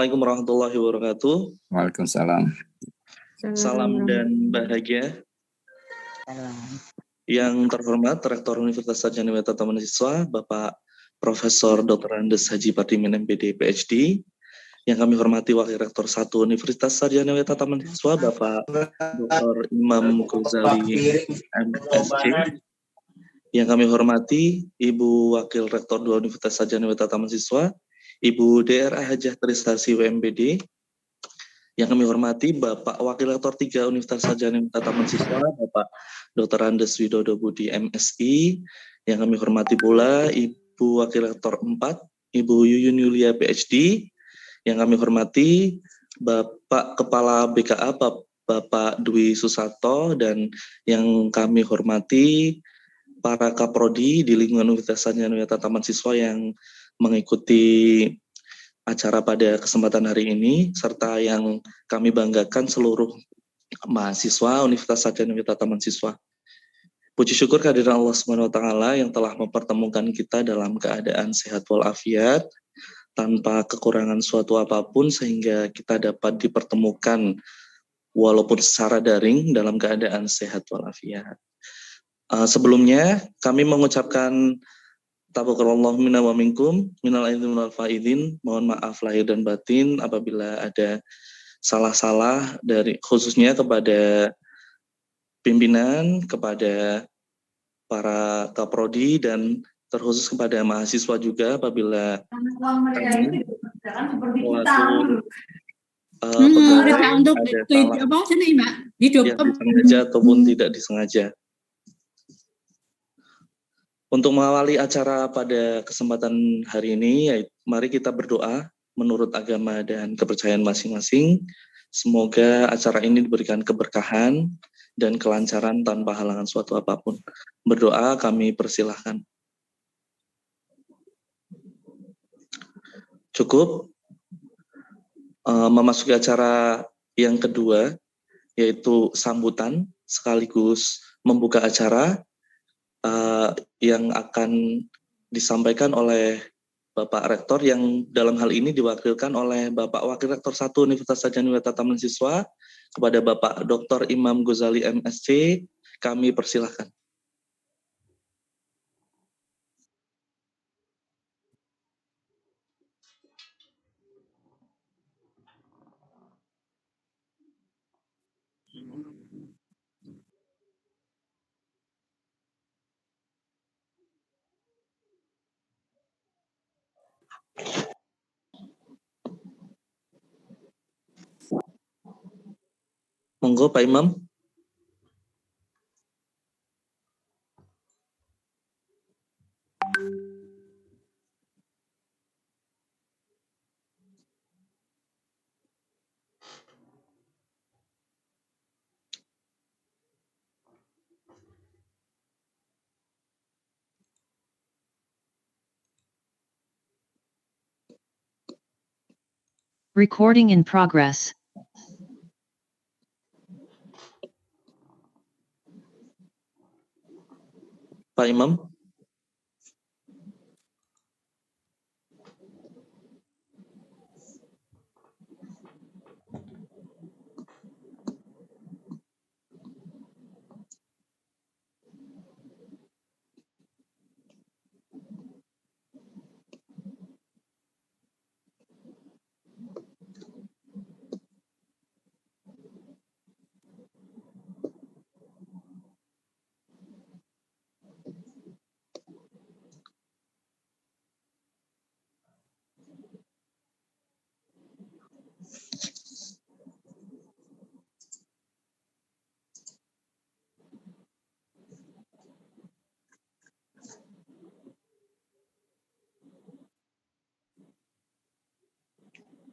Assalamualaikum warahmatullahi wabarakatuh. Waalaikumsalam. Salam dan bahagia. Yang terhormat Rektor Universitas Sarjana Weta Taman Siswa, Bapak Profesor Dr. Andes Haji Pardimin MPD PhD. Yang kami hormati Wakil Rektor 1 Universitas Sarjana Weta Taman Siswa, Bapak Dr. Imam Ghazali MSc. Yang kami hormati Ibu Wakil Rektor 2 Universitas Sarjana Weta Taman Siswa, Ibu DRA Hajah Tristasi WMPD. Yang kami hormati Bapak Wakil Rektor 3 Universitas Sarjana Weta Taman Siswa, Bapak Dr. Andes Widodo Budi MSI. Yang kami hormati pula Ibu Wakil Rektor 4, Ibu Yuyun Yulia PhD. Yang kami hormati Bapak Kepala BKA Bapak Dwi Susato, dan yang kami hormati para kaprodi di lingkungan Universitas Sarjana Weta Taman Siswa yang mengikuti acara pada kesempatan hari ini, serta yang kami banggakan seluruh mahasiswa Universitas Sarjana Weta Taman Siswa. Puji syukur kehadiran Allah SWT yang telah mempertemukan kita dalam keadaan sehat walafiat, tanpa kekurangan suatu apapun, sehingga kita dapat dipertemukan walaupun secara daring dalam keadaan sehat walafiat. Sebelumnya kami mengucapkan taqabbalallahu minna wa minkum minal aidin wal faidin. Mohon maaf lahir dan batin apabila ada salah-salah, dari khususnya kepada pimpinan, kepada para kaprodi, dan terkhusus kepada mahasiswa juga apabila kami waktu pegawai ada salah yang disengaja ataupun tidak disengaja. Untuk mengawali acara pada kesempatan hari ini, mari kita berdoa menurut agama dan kepercayaan masing-masing. Semoga acara ini diberikan keberkahan dan kelancaran tanpa halangan suatu apapun. Berdoa kami persilahkan. Cukup. Memasuki acara yang kedua, yaitu sambutan sekaligus membuka acara yang akan disampaikan oleh Bapak Rektor, yang dalam hal ini diwakilkan oleh Bapak Wakil Rektor 1 Universitas Sarjana Weta Taman Siswa. Kepada Bapak Dr. Imam Ghazali MSc, kami persilahkan. Monggo Pak Imam. Recording in progress. Pak Imam.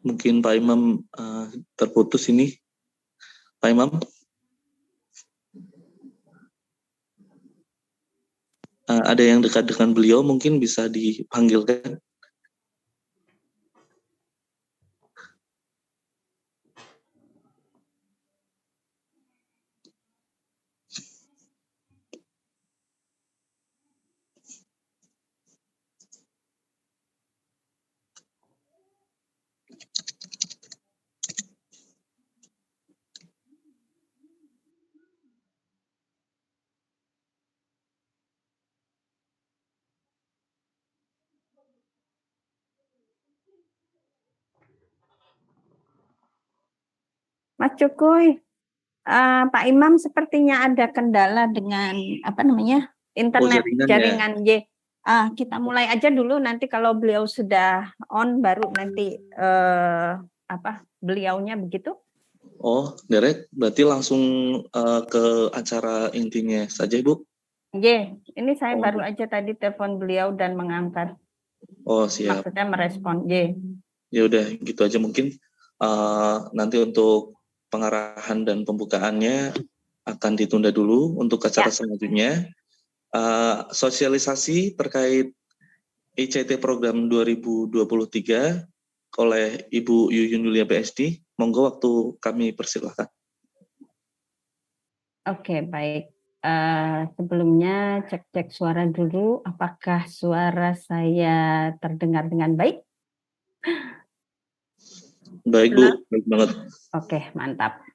Mungkin Pak Imam terputus ini. Pak Imam. Ada yang dekat dengan beliau, mungkin bisa dipanggilkan. Mas Cukuy, Pak Imam sepertinya ada kendala dengan internet jaringan ya. jaringan Y. Kita mulai aja dulu, nanti kalau beliau sudah on baru nanti beliaunya begitu. Oh, direct berarti langsung ke acara intinya saja, Ibu? Ini saya baru aja tadi telepon beliau dan mengangkat. Oh, siap. Maksudnya merespon. Ya udah gitu aja mungkin nanti untuk pengarahan dan pembukaannya akan ditunda dulu untuk acara selanjutnya. Sosialisasi terkait ICT program 2023 oleh Ibu Yuyun Yulia PhD. Monggo waktu kami persilahkan. Oke, baik. Sebelumnya cek suara dulu, apakah suara saya terdengar dengan baik? Baik Bu, baik banget. Oke, mantap.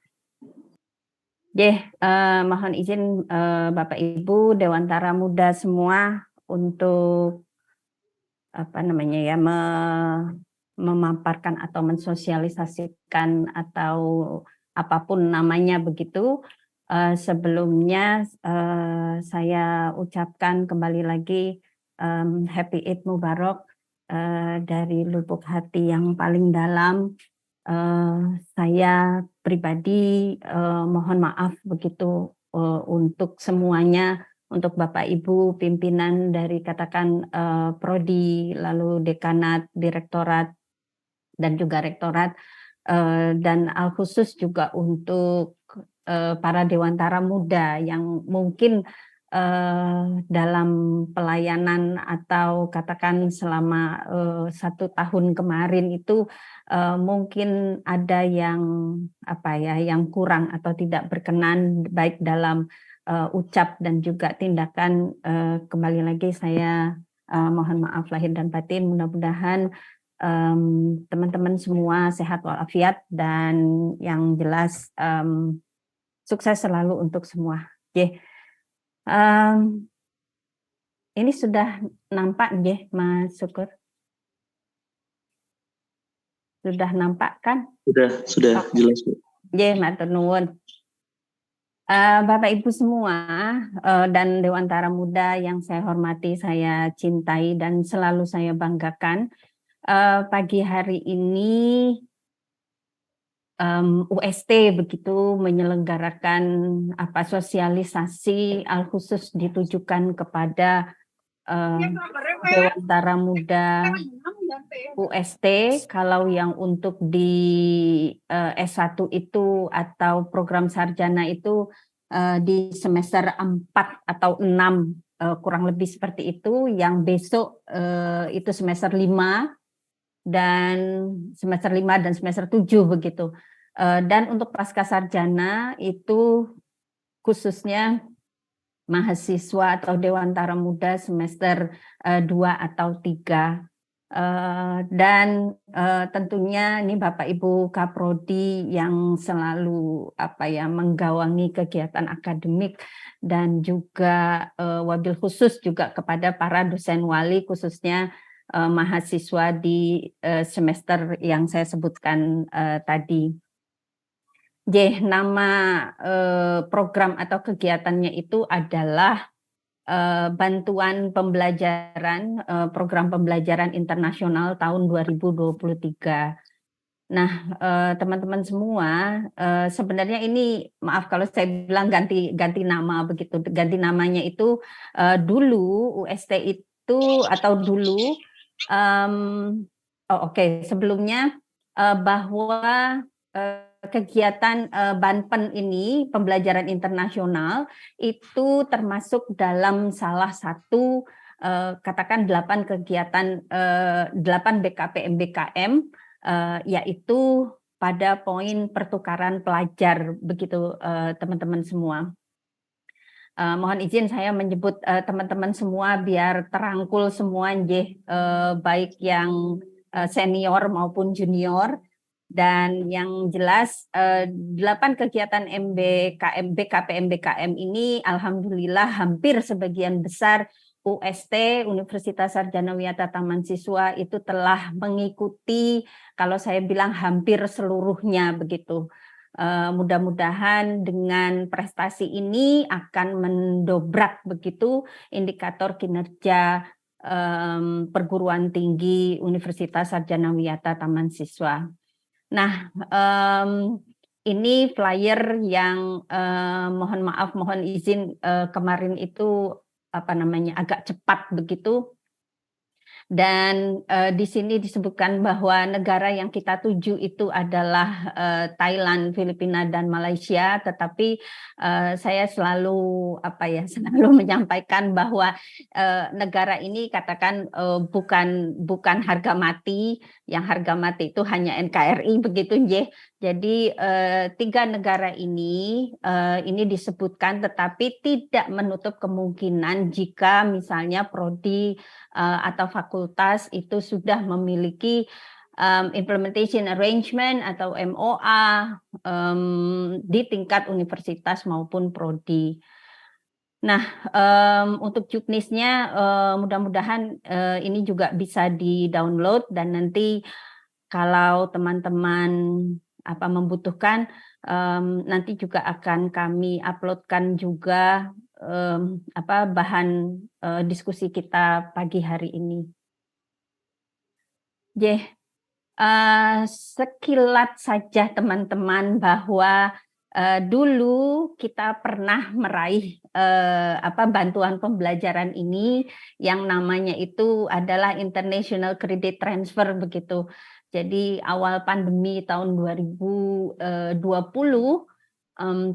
Mohon izin Bapak Ibu Dewantara Muda semua untuk memaparkan atau mensosialisasikan atau apapun namanya begitu. Sebelumnya saya ucapkan kembali lagi Happy Eid Mubarak dari lubuk hati yang paling dalam. Saya pribadi mohon maaf begitu untuk semuanya, untuk Bapak Ibu pimpinan dari katakan prodi, lalu dekanat, direktorat, dan juga rektorat, dan al khusus juga untuk para dewantara muda yang mungkin dalam pelayanan atau katakan selama 1 tahun kemarin itu mungkin ada yang yang kurang atau tidak berkenan baik dalam ucap dan juga tindakan. Kembali lagi saya mohon maaf lahir dan batin. Mudah-mudahan teman-teman semua sehat walafiat dan yang jelas sukses selalu untuk semua. Ini sudah nampak Mas Syukur? Sudah nampak kan? Sudah jelas Bu. Matur nuwun. Bapak Ibu semua dan Dewantara Muda yang saya hormati, saya cintai dan selalu saya banggakan. Pagi hari ini UST begitu menyelenggarakan sosialisasi al khusus ditujukan kepada Dewantara Muda UST. Kalau yang untuk di S1 itu atau program sarjana itu di semester 4 atau 6 kurang lebih seperti itu. Yang besok itu semester 5 dan semester 5 dan semester 7 begitu. Dan untuk pasca sarjana itu khususnya mahasiswa atau Dewantara Muda semester 2 atau 3. Dan tentunya ini Bapak Ibu Kaprodi yang selalu menggawangi kegiatan akademik dan juga wabil khusus juga kepada para dosen wali khususnya mahasiswa di semester yang saya sebutkan tadi. Nama program atau kegiatannya itu adalah bantuan pembelajaran program pembelajaran internasional tahun 2023. Nah, teman-teman semua, sebenarnya ini maaf kalau saya bilang ganti nama begitu. Ganti namanya itu dulu UST itu atau dulu sebelumnya bahwa kegiatan Banpen ini pembelajaran internasional itu termasuk dalam salah satu katakan 8 kegiatan 8 BKP MBKM yaitu pada poin pertukaran pelajar begitu teman-teman semua. Mohon izin saya menyebut teman-teman semua biar terangkul semua baik yang senior maupun junior. Dan yang jelas 8 kegiatan MBKM, BKP MBKM ini alhamdulillah hampir sebagian besar UST, Universitas Sarjana Wiyata Taman Siswa itu telah mengikuti, kalau saya bilang hampir seluruhnya begitu. Mudah-mudahan dengan prestasi ini akan mendobrak begitu indikator kinerja perguruan tinggi Universitas Sarjana Wiyata Taman Siswa. Nah, ini flyer yang mohon izin kemarin itu agak cepat begitu. Dan di sini disebutkan bahwa negara yang kita tuju itu adalah Thailand, Filipina, dan Malaysia. Tetapi saya selalu selalu menyampaikan bahwa negara ini katakan bukan harga mati. Yang harga mati itu hanya NKRI begitu, Nje. Jadi 3 negara ini disebutkan, tetapi tidak menutup kemungkinan jika misalnya prodi atau fakultas itu sudah memiliki implementation arrangement atau MOA di tingkat universitas maupun prodi. Nah, untuk juknisnya mudah-mudahan ini juga bisa di-download, dan nanti kalau teman-teman membutuhkan, nanti juga akan kami uploadkan juga bahan diskusi kita pagi hari ini. Sekilat saja teman-teman bahwa dulu kita pernah meraih bantuan pembelajaran ini yang namanya itu adalah International Credit Transfer begitu. Jadi awal pandemi tahun 2020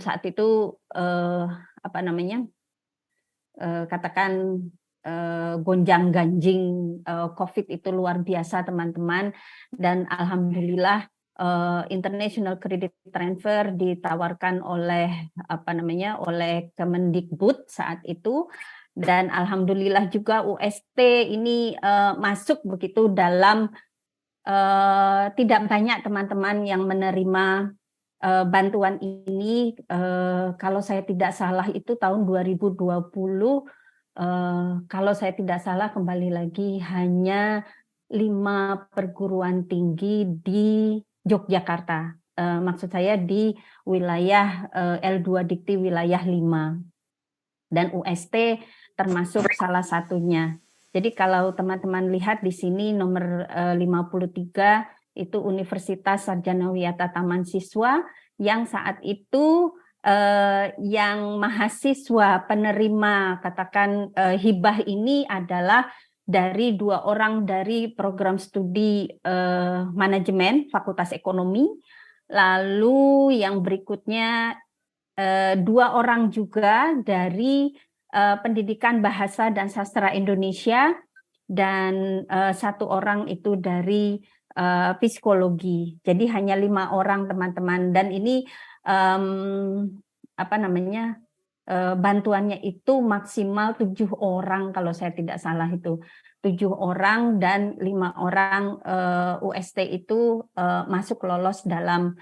saat itu katakan gonjang-ganjing COVID itu luar biasa teman-teman, dan alhamdulillah International Credit Transfer ditawarkan oleh oleh Kemendikbud saat itu, dan alhamdulillah juga UST ini masuk begitu dalam tidak banyak teman-teman yang menerima bantuan ini. Kalau saya tidak salah itu tahun 2020, kalau saya tidak salah kembali lagi hanya 5 perguruan tinggi di Yogyakarta. Maksud saya di wilayah L2 Dikti wilayah 5. Dan UST termasuk salah satunya. Jadi kalau teman-teman lihat di sini nomor 53 itu Universitas Sarjana Wiyata Taman Siswa, yang saat itu yang mahasiswa penerima katakan hibah ini adalah dari 2 orang dari program studi manajemen Fakultas Ekonomi, lalu yang berikutnya 2 orang juga dari Pendidikan Bahasa dan Sastra Indonesia, dan 1 orang itu dari psikologi. Jadi hanya 5 orang teman-teman, dan ini bantuannya itu maksimal 7 orang kalau saya tidak salah itu 7 orang, dan 5 orang UST itu masuk lolos dalam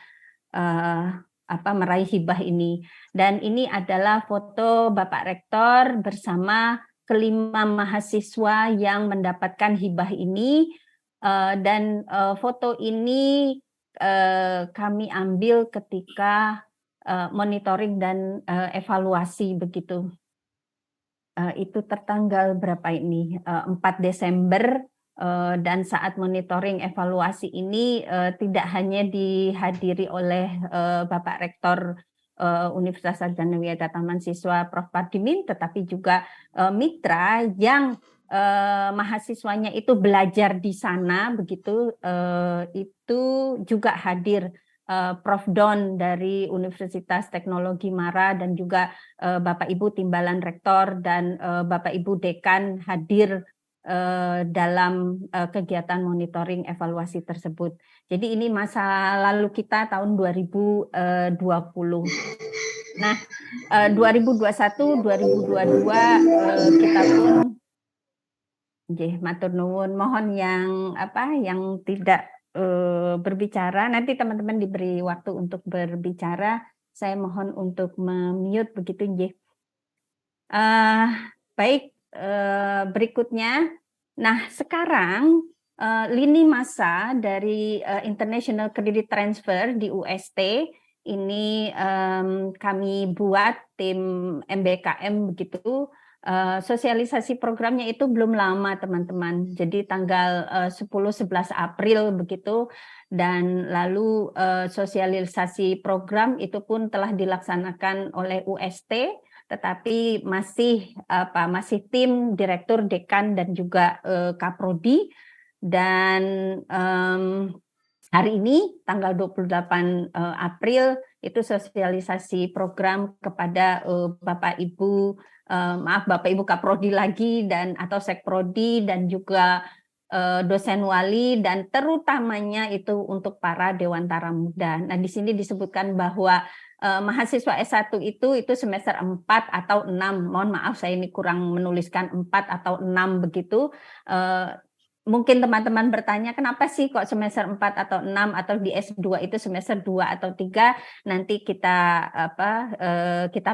meraih hibah ini. Dan ini adalah foto Bapak Rektor bersama kelima mahasiswa yang mendapatkan hibah ini, dan foto ini kami ambil ketika monitoring dan evaluasi begitu. Itu tertanggal berapa ini? 4 Desember. Dan saat monitoring evaluasi ini tidak hanya dihadiri oleh Bapak Rektor Universitas Sarjana Wiyata Taman Siswa Prof. Pardimin, tetapi juga mitra yang mahasiswanya itu belajar di sana begitu, itu juga hadir. Prof. Don dari Universitas Teknologi Mara, dan juga Bapak Ibu Timbalan Rektor dan Bapak Ibu Dekan hadir dalam kegiatan monitoring evaluasi tersebut. Jadi ini masa lalu kita tahun 2020. Nah, 2021, 2022 kita pun matur nuwun, mohon yang tidak berbicara, nanti teman-teman diberi waktu untuk berbicara. Saya mohon untuk mute begitu, nggih. Baik, berikutnya. Nah, sekarang lini masa dari International Credit Transfer di UST ini kami buat tim MBKM begitu. Sosialisasi programnya itu belum lama teman-teman. Jadi tanggal 10-11 April begitu, dan lalu sosialisasi program itu pun telah dilaksanakan oleh UST, tetapi masih tim direktur, dekan, dan juga Kaprodi. Dan hari ini tanggal 28 April itu sosialisasi program kepada Bapak Ibu Kaprodi lagi, dan atau Sekprodi, dan juga dosen wali, dan terutamanya itu untuk para Dewantara Muda. Nah, di sini disebutkan bahwa mahasiswa S1 itu semester 4 atau 6. Mohon maaf, saya ini kurang menuliskan 4 atau 6 begitu. Mungkin teman-teman bertanya, kenapa sih kok semester 4 atau 6, atau di S2 itu semester 2 atau 3? Nanti kita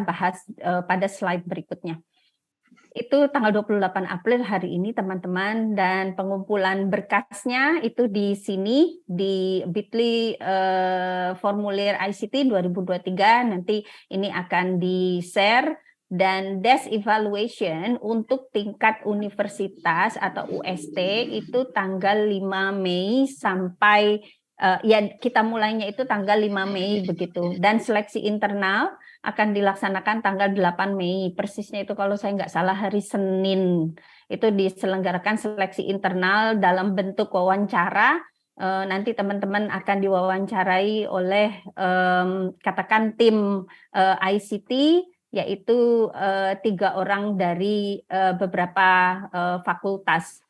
bahas pada slide berikutnya. Itu tanggal 28 April hari ini teman-teman, dan pengumpulan berkasnya itu di sini di Bitly formulir ICT 2023. Nanti ini akan di-share, dan desk evaluation untuk tingkat universitas atau UST itu tanggal 5 Mei sampai ya kita mulainya itu tanggal 5 Mei begitu, dan seleksi internal akan dilaksanakan tanggal 8 Mei, persisnya itu kalau saya nggak salah hari Senin, itu diselenggarakan seleksi internal dalam bentuk wawancara. Nanti teman-teman akan diwawancarai oleh katakan tim ICT, yaitu 3 orang dari beberapa fakultas.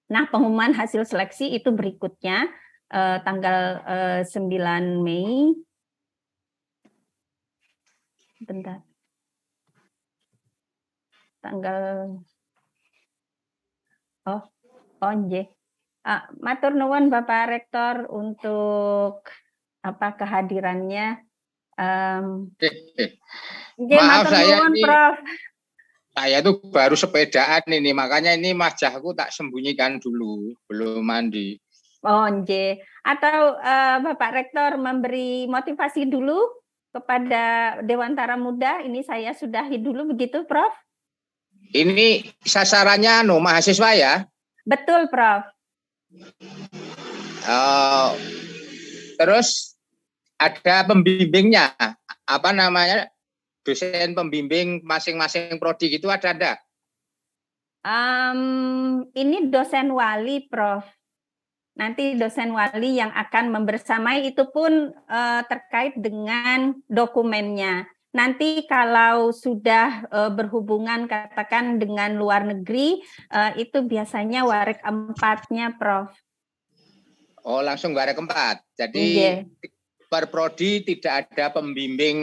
Nah, pengumuman hasil seleksi itu berikutnya tanggal 9 Mei. Bentar. Tanggal nggih. Matur nuwun Bapak Rektor untuk kehadirannya. Maaf, saya nuwun, ini Prof. Saya tuh baru sepedaan ini, makanya ini wajahku tak sembunyikan dulu, belum mandi. Nggih. Atau Bapak Rektor memberi motivasi dulu kepada Dewantara Muda, ini saya sudahi dulu begitu, Prof? Ini sasarannya mahasiswa ya? Betul, Prof. Terus ada pembimbingnya, apa namanya, dosen pembimbing masing-masing prodi gitu ada? Ini dosen wali, Prof. Nanti dosen wali yang akan membersamai, itu pun terkait dengan dokumennya. Nanti kalau sudah berhubungan katakan dengan luar negeri, itu biasanya warek 4-nya, Prof. Oh, langsung warek 4. Jadi per prodi tidak ada pembimbing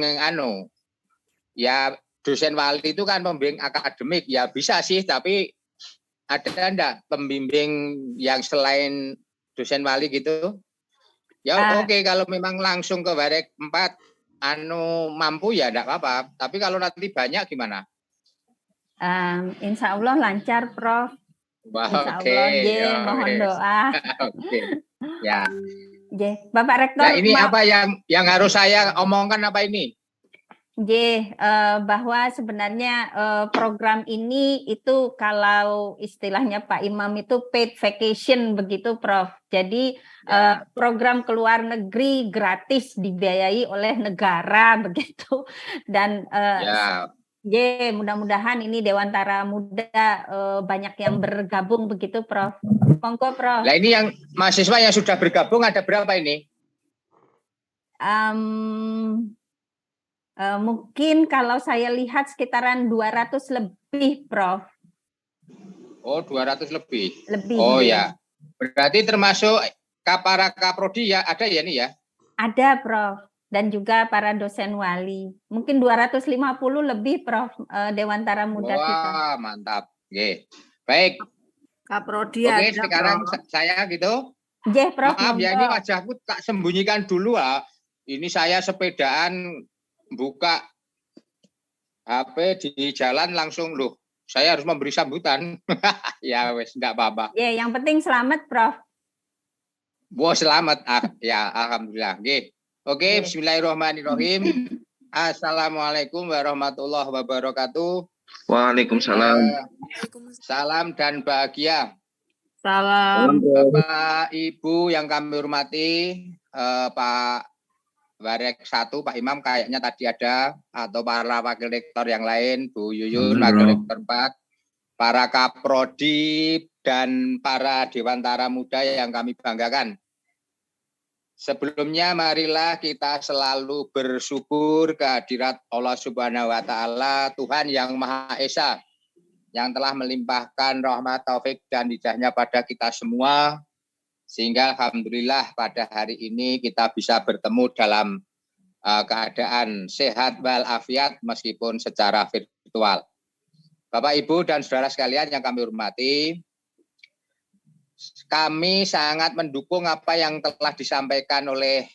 ya dosen wali itu kan pembimbing akademik, ya bisa sih, tapi ada enggak pembimbing yang selain dosen wali gitu? Ya oke, kalau memang langsung ke warek 4 mampu ya enggak apa-apa. Tapi kalau nanti banyak gimana? Insya Allah lancar, Prof. Insya Allah, mohon doa. Oke. Ya. Bapak Rektor. Nah, ini apa yang harus saya omongkan apa ini? Bahwa sebenarnya program ini itu kalau istilahnya Pak Imam itu paid vacation begitu, Prof. Jadi program keluar negeri gratis dibiayai oleh negara begitu, dan mudah-mudahan ini Dewantara Muda banyak yang bergabung begitu, Prof. Monggo, Prof. Nah, ini yang mahasiswa yang sudah bergabung ada berapa ini? Mungkin kalau saya lihat sekitaran 200 lebih, Prof. Oh, 200 lebih. Oh ya. Berarti termasuk para kaprodi ya ada ya nih ya? Ada, Prof. Dan juga para dosen wali. Mungkin 250 lebih, Prof. Dewantara Muda kita. Wah, mantap. Baik. Kaprodi Oke, sekarang saya gitu. Prof. Maaf ya, ini wajahku tak sembunyikan dulu ah. Ini saya sepedaan buka HP di jalan langsung loh. Saya harus memberi sambutan. Ya wes enggak apa-apa. Yang penting selamat, Prof. Wah, selamat. Ya, alhamdulillah. Oke, bismillahirrahmanirrahim. Assalamualaikum warahmatullahi wabarakatuh. Waalaikumsalam. Salam dan bahagia. Salam. Bapak Ibu yang kami hormati, Pak Warek 1, Pak Imam kayaknya tadi ada, atau para wakil rektor yang lain, Bu Yuyun, wakil rektor 4, para kaprodi, dan para dewantara muda yang kami banggakan. Sebelumnya marilah kita selalu bersyukur kehadirat Allah Subhanahu wa Ta'ala, Tuhan yang Maha Esa, yang telah melimpahkan rahmat, taufik, dan hidayahnya pada kita semua, sehingga alhamdulillah pada hari ini kita bisa bertemu dalam keadaan sehat walafiat meskipun secara virtual. Bapak, Ibu, dan saudara sekalian yang kami hormati, kami sangat mendukung apa yang telah disampaikan oleh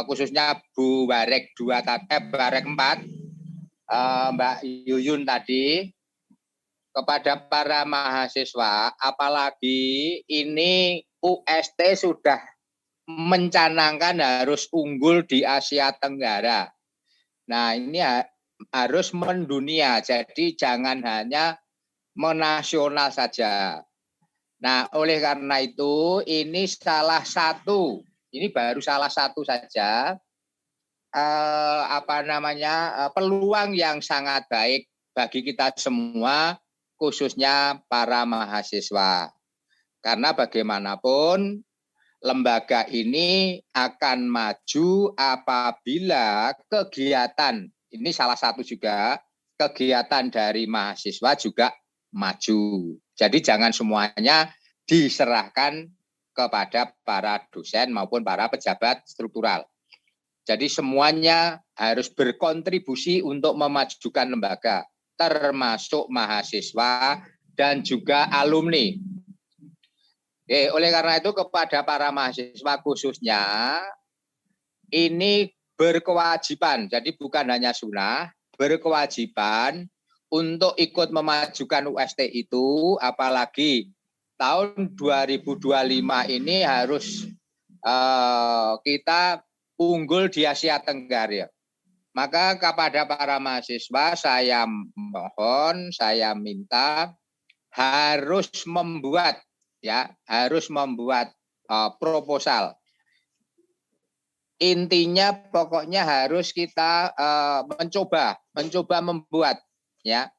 khususnya Bu Warek 4, Mbak Yuyun tadi, kepada para mahasiswa, apalagi ini UST sudah mencanangkan harus unggul di Asia Tenggara. Nah, ini harus mendunia, jadi jangan hanya menasional saja. Nah, oleh karena itu ini baru salah satu saja peluang yang sangat baik bagi kita semua, khususnya para mahasiswa. Karena bagaimanapun lembaga ini akan maju apabila kegiatan, ini salah satu juga, kegiatan dari mahasiswa juga maju. Jadi jangan semuanya diserahkan kepada para dosen maupun para pejabat struktural. Jadi semuanya harus berkontribusi untuk memajukan lembaga, termasuk mahasiswa dan juga alumni. Oleh karena itu kepada para mahasiswa khususnya, ini berkewajiban, jadi bukan hanya sunnah, berkewajiban untuk ikut memajukan UST itu, apalagi tahun 2025 ini harus kita unggul di Asia Tenggara. Maka kepada para mahasiswa saya mohon, saya minta harus membuat proposal. Intinya pokoknya harus kita mencoba membuat, ya.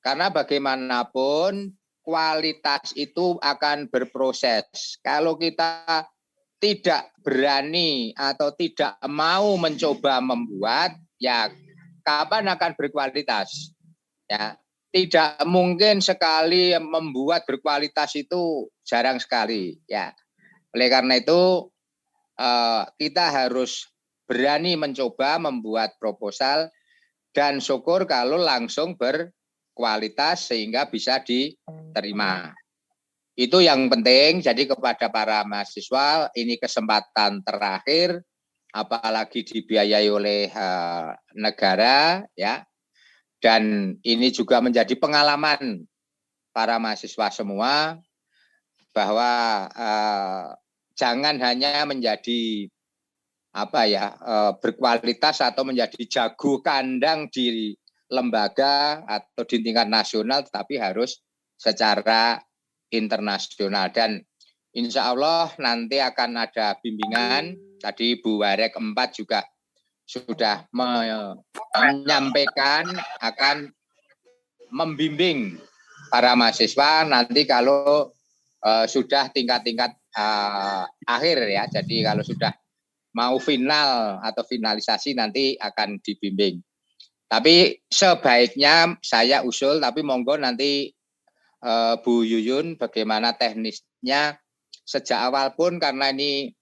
Karena bagaimanapun kualitas itu akan berproses. Kalau kita tidak berani atau tidak mau mencoba membuat, ya kapan akan berkualitas? Ya, tidak mungkin sekali membuat berkualitas itu jarang sekali, ya. Oleh karena itu kita harus berani mencoba membuat proposal dan syukur kalau langsung berkualitas sehingga bisa diterima. Itu yang penting. Jadi kepada para mahasiswa ini kesempatan terakhir, apalagi dibiayai oleh negara, ya. Dan ini juga menjadi pengalaman para mahasiswa semua bahwa jangan hanya menjadi berkualitas atau menjadi jago kandang di lembaga atau di tingkat nasional, tetapi harus secara internasional. Dan insya Allah nanti akan ada bimbingan. Tadi Bu Warek 4 juga sudah menyampaikan akan membimbing para mahasiswa nanti kalau sudah tingkat-tingkat akhir, ya. Jadi kalau sudah mau final atau finalisasi nanti akan dibimbing. Tapi sebaiknya saya usul, tapi monggo nanti Bu Yuyun bagaimana teknisnya sejak awal pun, karena ini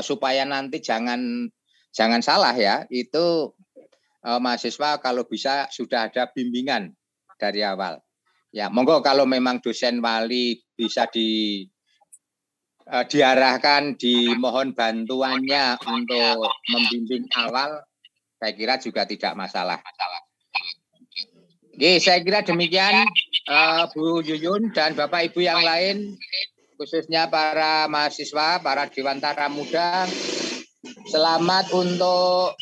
supaya nanti jangan salah, ya, itu mahasiswa kalau bisa sudah ada bimbingan dari awal. Ya, monggo kalau memang dosen wali bisa diarahkan, dimohon bantuannya untuk membimbing awal, saya kira juga tidak masalah. Oke, saya kira demikian Bu Yuyun dan Bapak Ibu yang lain, khususnya para mahasiswa, para dewantara muda. Selamat untuk,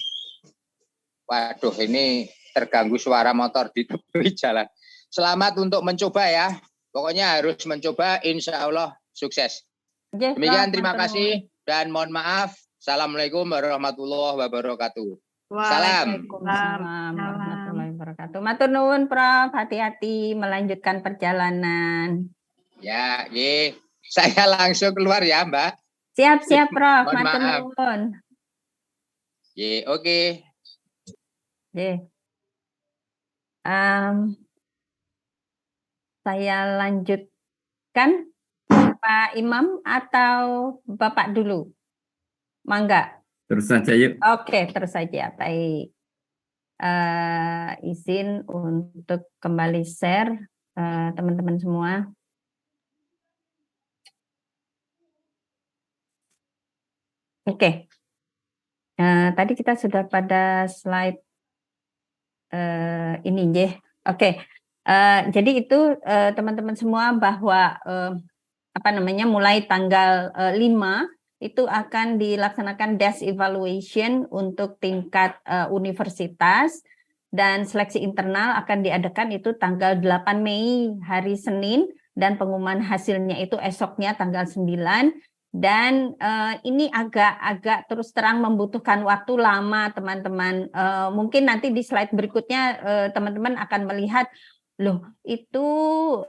waduh ini terganggu suara motor di tepi jalan. Selamat untuk mencoba ya. Pokoknya harus mencoba, insya Allah sukses. Demikian, terima kasih dan mohon maaf. Assalamualaikum warahmatullahi wabarakatuh. Salam. Waalaikumsalam warahmatullahi wabarakatuh. Matur nuwun Prof, hati-hati melanjutkan perjalanan. Ya, ye. Saya langsung keluar ya, Mbak. Siap Prof, Mohon matur maaf. nuwun. Ye, oke. Saya lanjutkan Pak Imam atau Bapak dulu? Mangga. Terus saja yuk. Oke, terus saja. Baik. Izin untuk kembali share teman-teman semua. Oke. Tadi kita sudah pada slide ini, ya. Oke. Jadi itu teman-teman semua bahwa mulai tanggal 5 itu akan dilaksanakan desk evaluation untuk tingkat universitas, dan seleksi internal akan diadakan itu tanggal 8 Mei hari Senin, dan pengumuman hasilnya itu esoknya tanggal 9. Dan ini agak terus terang membutuhkan waktu lama teman-teman. Mungkin nanti di slide berikutnya teman-teman akan melihat, loh itu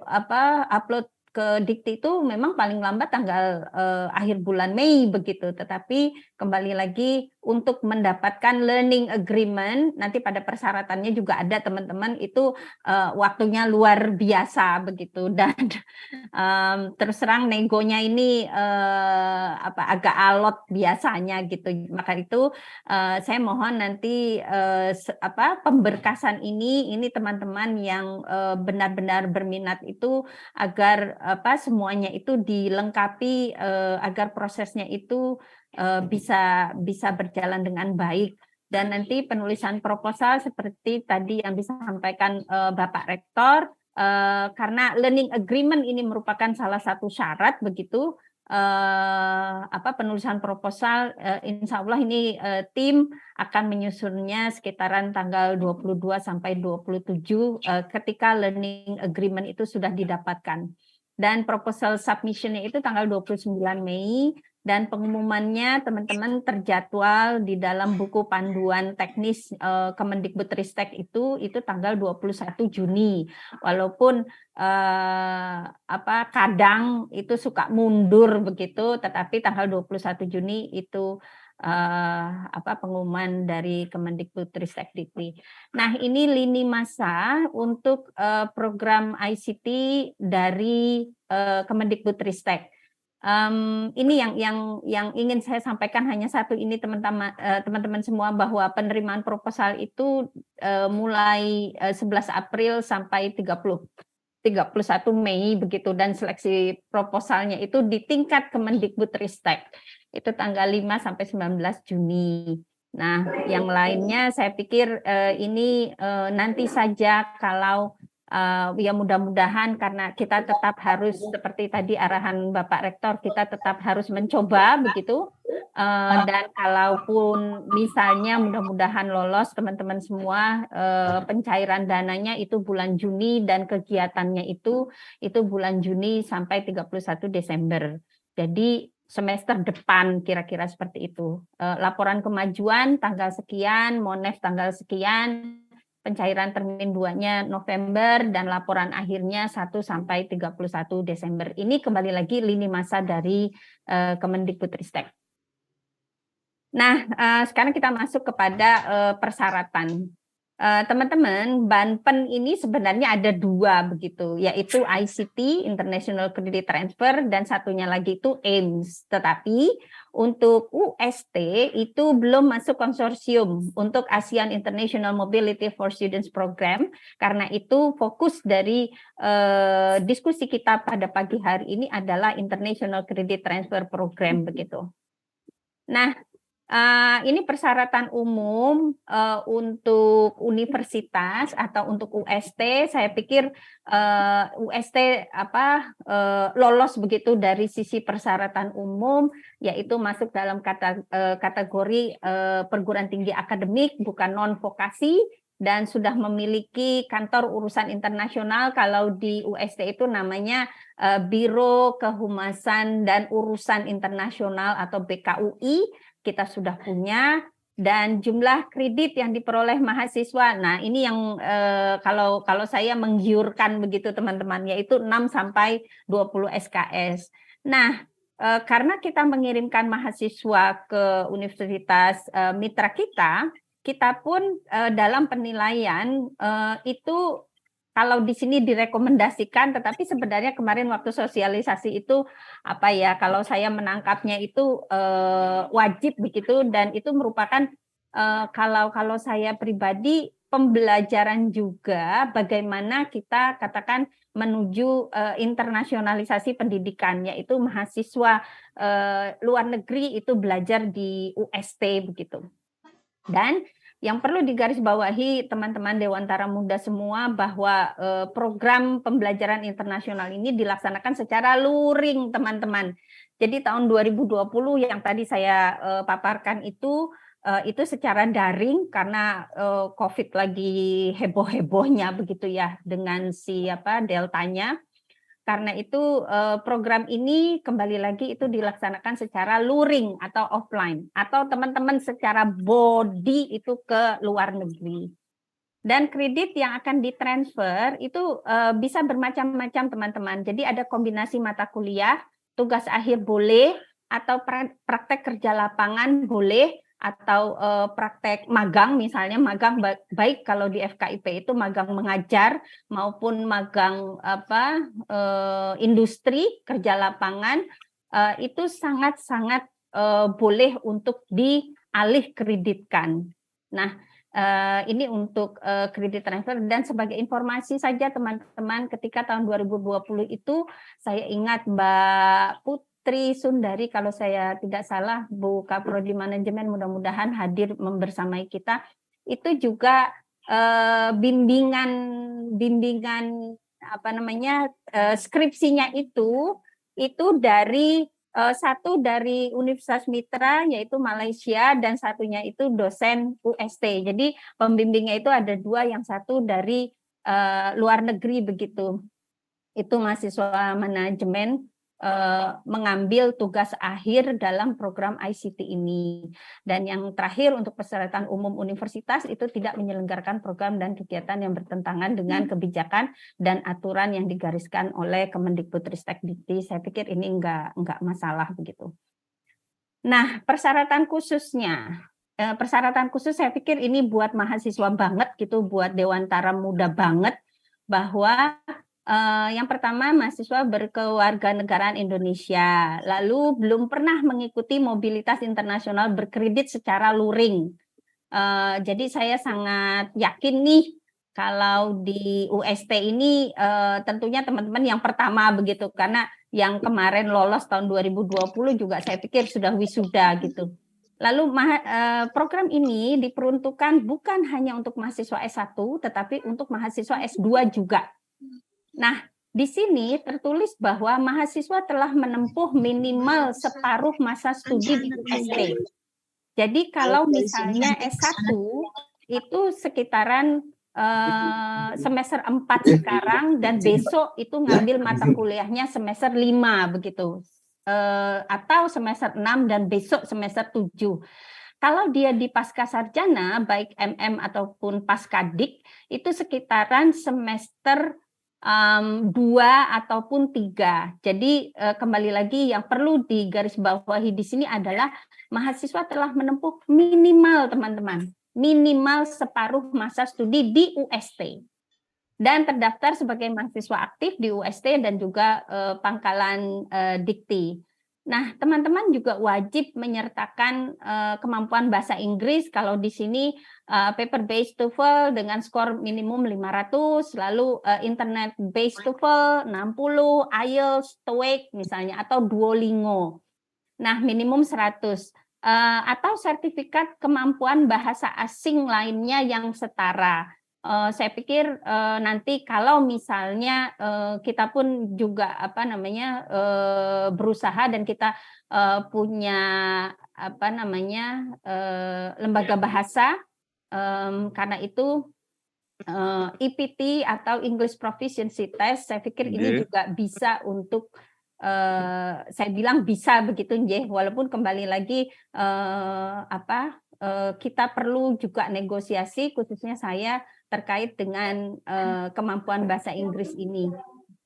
upload ke Dikti itu memang paling lambat tanggal akhir bulan Mei begitu, tetapi kembali lagi untuk mendapatkan learning agreement nanti pada persyaratannya juga ada teman-teman, itu waktunya luar biasa begitu, dan terus terang negonya ini agak alot biasanya gitu. Maka itu saya mohon nanti pemberkasan ini teman-teman yang benar-benar berminat itu agar semuanya itu dilengkapi agar prosesnya itu bisa berjalan dengan baik. Dan nanti penulisan proposal seperti tadi yang disampaikan Bapak Rektor, karena learning agreement ini merupakan salah satu syarat begitu, penulisan proposal, insya Allah ini tim akan menyusunnya sekitaran tanggal 22 sampai 27 ketika learning agreement itu sudah didapatkan. Dan proposal submission-nya itu tanggal 29 Mei, dan pengumumannya teman-teman terjadwal di dalam buku panduan teknis Kemendikbudristek itu tanggal 21 Juni. Walaupun kadang itu suka mundur begitu, tetapi tanggal 21 Juni itu pengumuman dari Kemendikbudristek Dikti. Nah, ini lini masa untuk program ICT dari Kemendikbudristek. Ini yang ingin saya sampaikan hanya satu ini teman-teman semua, bahwa penerimaan proposal itu mulai 11 April sampai 31 Mei begitu, dan seleksi proposalnya itu di tingkat Kemendikbudristek itu tanggal 5 sampai 19 Juni. Nah, yang lainnya saya pikir ini nanti saja, kalau ya mudah-mudahan, karena kita tetap harus seperti tadi arahan Bapak Rektor, kita tetap harus mencoba begitu, dan kalaupun misalnya mudah-mudahan lolos teman-teman semua, pencairan dananya itu bulan Juni, dan kegiatannya itu bulan Juni sampai 31 Desember. Jadi semester depan kira-kira seperti itu. Laporan kemajuan tanggal sekian, Monef tanggal sekian, pencairan termin 2-nya November, dan laporan akhirnya 1 sampai 31 Desember. Ini kembali lagi lini masa dari Kemendikbudristek. Nah, sekarang kita masuk kepada persyaratan. Teman-teman, Banpen ini sebenarnya ada 2 begitu, yaitu ICT International Credit Transfer, dan satunya lagi itu AIMS. Tetapi untuk UST itu belum masuk konsorsium untuk ASEAN International Mobility for Students Program. Karena itu fokus dari diskusi kita pada pagi hari ini adalah International Credit Transfer Program begitu. Nah, Ini persyaratan umum untuk universitas atau untuk UST. Saya pikir UST lolos begitu dari sisi persyaratan umum, yaitu masuk dalam kategori perguruan tinggi akademik, bukan non vokasi, dan sudah memiliki kantor urusan internasional. Kalau di UST itu namanya Biro Kehumasan dan Urusan Internasional atau BKUI. Kita sudah punya, dan jumlah kredit yang diperoleh mahasiswa. Nah, ini yang kalau saya menggiurkan begitu teman-teman, yaitu 6 sampai 20 SKS. Nah, karena kita mengirimkan mahasiswa ke universitas mitra kita pun dalam penilaian itu kalau di sini direkomendasikan, tetapi sebenarnya kemarin waktu sosialisasi itu kalau saya menangkapnya itu wajib begitu, dan itu merupakan kalau saya pribadi pembelajaran juga bagaimana kita katakan menuju internasionalisasi pendidikan, yaitu mahasiswa luar negeri itu belajar di UST begitu. Dan yang perlu digarisbawahi teman-teman Dewantara Muda semua bahwa program pembelajaran internasional ini dilaksanakan secara luring, teman-teman. Jadi tahun 2020 yang tadi saya paparkan itu secara daring karena COVID lagi heboh-hebohnya begitu ya dengan si deltanya. Karena itu program ini kembali lagi itu dilaksanakan secara luring atau offline, atau teman-teman secara body itu ke luar negeri. Dan kredit yang akan ditransfer itu bisa bermacam-macam teman-teman. Jadi ada kombinasi mata kuliah, tugas akhir boleh, atau praktek kerja lapangan boleh, atau praktek magang, misalnya magang baik kalau di FKIP itu magang mengajar maupun magang industri kerja lapangan, itu sangat-sangat boleh untuk dialih kreditkan. Nah, ini untuk kredit transfer. Dan sebagai informasi saja teman-teman, ketika tahun 2020 itu saya ingat Mbak Putri Sundari, kalau saya tidak salah, Bu Kaprodi Manajemen, mudah-mudahan hadir membersamai kita, itu juga bimbingan skripsinya itu dari satu dari Universitas Mitra yaitu Malaysia, dan satunya itu dosen UST. Jadi pembimbingnya itu ada 2, yang satu dari luar negeri begitu. Itu mahasiswa manajemen mengambil tugas akhir dalam program ICT ini. Dan yang terakhir untuk persyaratan umum universitas itu tidak menyelenggarakan program dan kegiatan yang bertentangan dengan kebijakan dan aturan yang digariskan oleh Kemendikbudristekdikti. Saya pikir ini enggak masalah begitu. Nah, persyaratan khususnya. Persyaratan khusus saya pikir ini buat mahasiswa banget gitu, buat Dewantara Muda banget, bahwa yang pertama mahasiswa berkewarganegaraan Indonesia, lalu belum pernah mengikuti mobilitas internasional berkredit secara luring. Jadi saya sangat yakin nih kalau di UST ini tentunya teman-teman yang pertama begitu, karena yang kemarin lolos tahun 2020 juga saya pikir sudah wisuda gitu. Lalu program ini diperuntukkan bukan hanya untuk mahasiswa S1 tetapi untuk mahasiswa S2 juga. Nah, di sini tertulis bahwa mahasiswa telah menempuh minimal separuh masa studi di UST. Jadi kalau misalnya S1 itu sekitaran semester 4 sekarang, dan besok itu ngambil mata kuliahnya semester 5 begitu. Atau semester 6 dan besok semester 7. Kalau dia di pasca sarjana baik MM ataupun paskadik itu sekitaran semester 2 ataupun 3. Jadi kembali lagi yang perlu digarisbawahi di sini adalah mahasiswa telah menempuh minimal teman-teman, minimal separuh masa studi di UST dan terdaftar sebagai mahasiswa aktif di UST dan juga Pangkalan Dikti. Nah, teman-teman juga wajib menyertakan kemampuan bahasa Inggris. Kalau di sini paper based TOEFL dengan skor minimum 500, lalu internet based TOEFL 60, IELTS, TOEIC misalnya, atau Duolingo. Nah, minimum 100. atau sertifikat kemampuan bahasa asing lainnya yang setara. Saya pikir nanti kalau misalnya kita pun juga berusaha dan kita punya lembaga bahasa, karena itu EPT atau English Proficiency Test, saya pikir ini juga bisa untuk saya bilang bisa begitu, walaupun kembali lagi kita perlu juga negosiasi, khususnya saya terkait dengan kemampuan bahasa Inggris ini.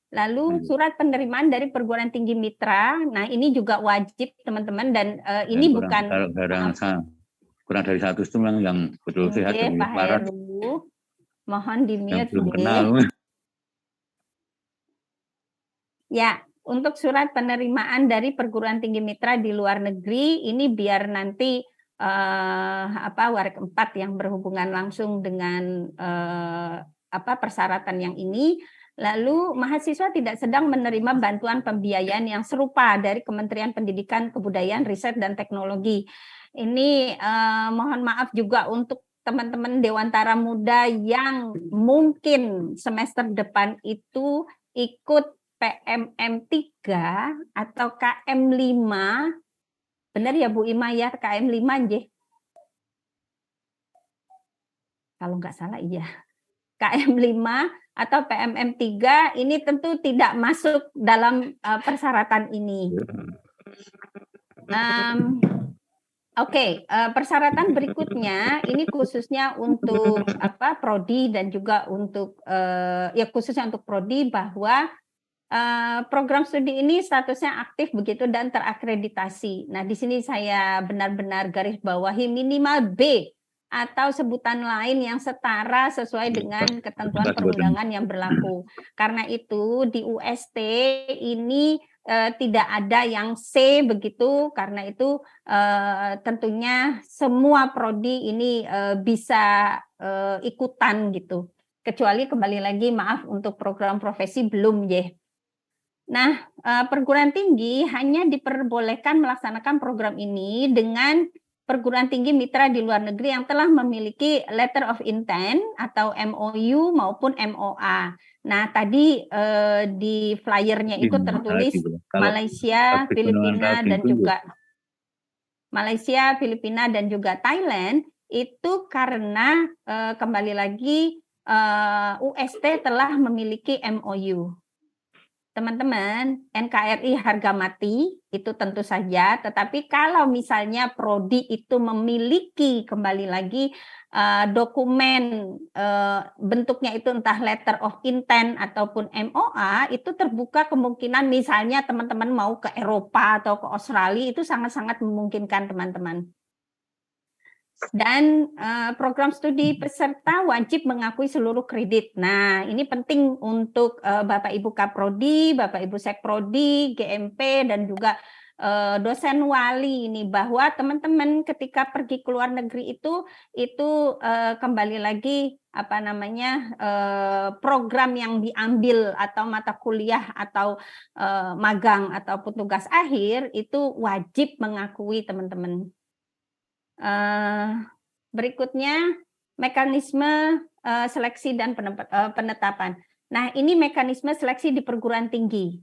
Lalu surat penerimaan dari perguruan tinggi mitra, nah ini juga wajib teman-teman, dan ini bukan kurang dari 100 itu memang yang betul sehat. Pak Heru, mohon di-mute. Belum kenal. Ya, untuk surat penerimaan dari perguruan tinggi mitra di luar negeri ini biar nanti Warek 4 yang berhubungan langsung dengan persyaratan yang ini. Lalu mahasiswa tidak sedang menerima bantuan pembiayaan yang serupa dari Kementerian Pendidikan, Kebudayaan, Riset dan Teknologi. Ini mohon maaf juga untuk teman-teman Dewantara Muda yang mungkin semester depan itu ikut PMM 3 atau KM 5. Benar ya Bu Ima ya, KM 5 kalau nggak salah iya. KM 5 atau PMM 3 ini tentu tidak masuk dalam persyaratan ini. Persyaratan berikutnya ini khususnya untuk prodi dan juga untuk khususnya untuk prodi, bahwa program studi ini statusnya aktif begitu dan terakreditasi. Nah, di sini saya benar-benar garis bawahi minimal B atau sebutan lain yang setara sesuai dengan ketentuan perundangan yang berlaku. Karena itu di UST ini tidak ada yang C begitu, karena itu tentunya semua prodi ini bisa ikutan gitu. Kecuali kembali lagi maaf untuk program profesi belum Nah, perguruan tinggi hanya diperbolehkan melaksanakan program ini dengan perguruan tinggi mitra di luar negeri yang telah memiliki letter of intent atau MOU maupun MOA. Nah, tadi di flyernya itu tertulis Malaysia, Filipina, dan juga Malaysia, Filipina, dan juga Thailand, itu karena kembali lagi UST telah memiliki MOU. Teman-teman, NKRI harga mati itu tentu saja, tetapi kalau misalnya prodi itu memiliki kembali lagi dokumen bentuknya itu entah letter of intent ataupun MOA, itu terbuka kemungkinan misalnya teman-teman mau ke Eropa atau ke Australia, itu sangat-sangat memungkinkan teman-teman. Dan program studi peserta wajib mengakui seluruh kredit. Nah, ini penting untuk Bapak Ibu Kaprodi, Bapak Ibu Sekprodi, GMP, dan juga dosen wali ini, bahwa teman-teman ketika pergi ke luar negeri itu kembali lagi program yang diambil atau mata kuliah atau magang ataupun tugas akhir itu wajib mengakui teman-teman. Berikutnya mekanisme seleksi dan penetapan. Nah, ini mekanisme seleksi di perguruan tinggi,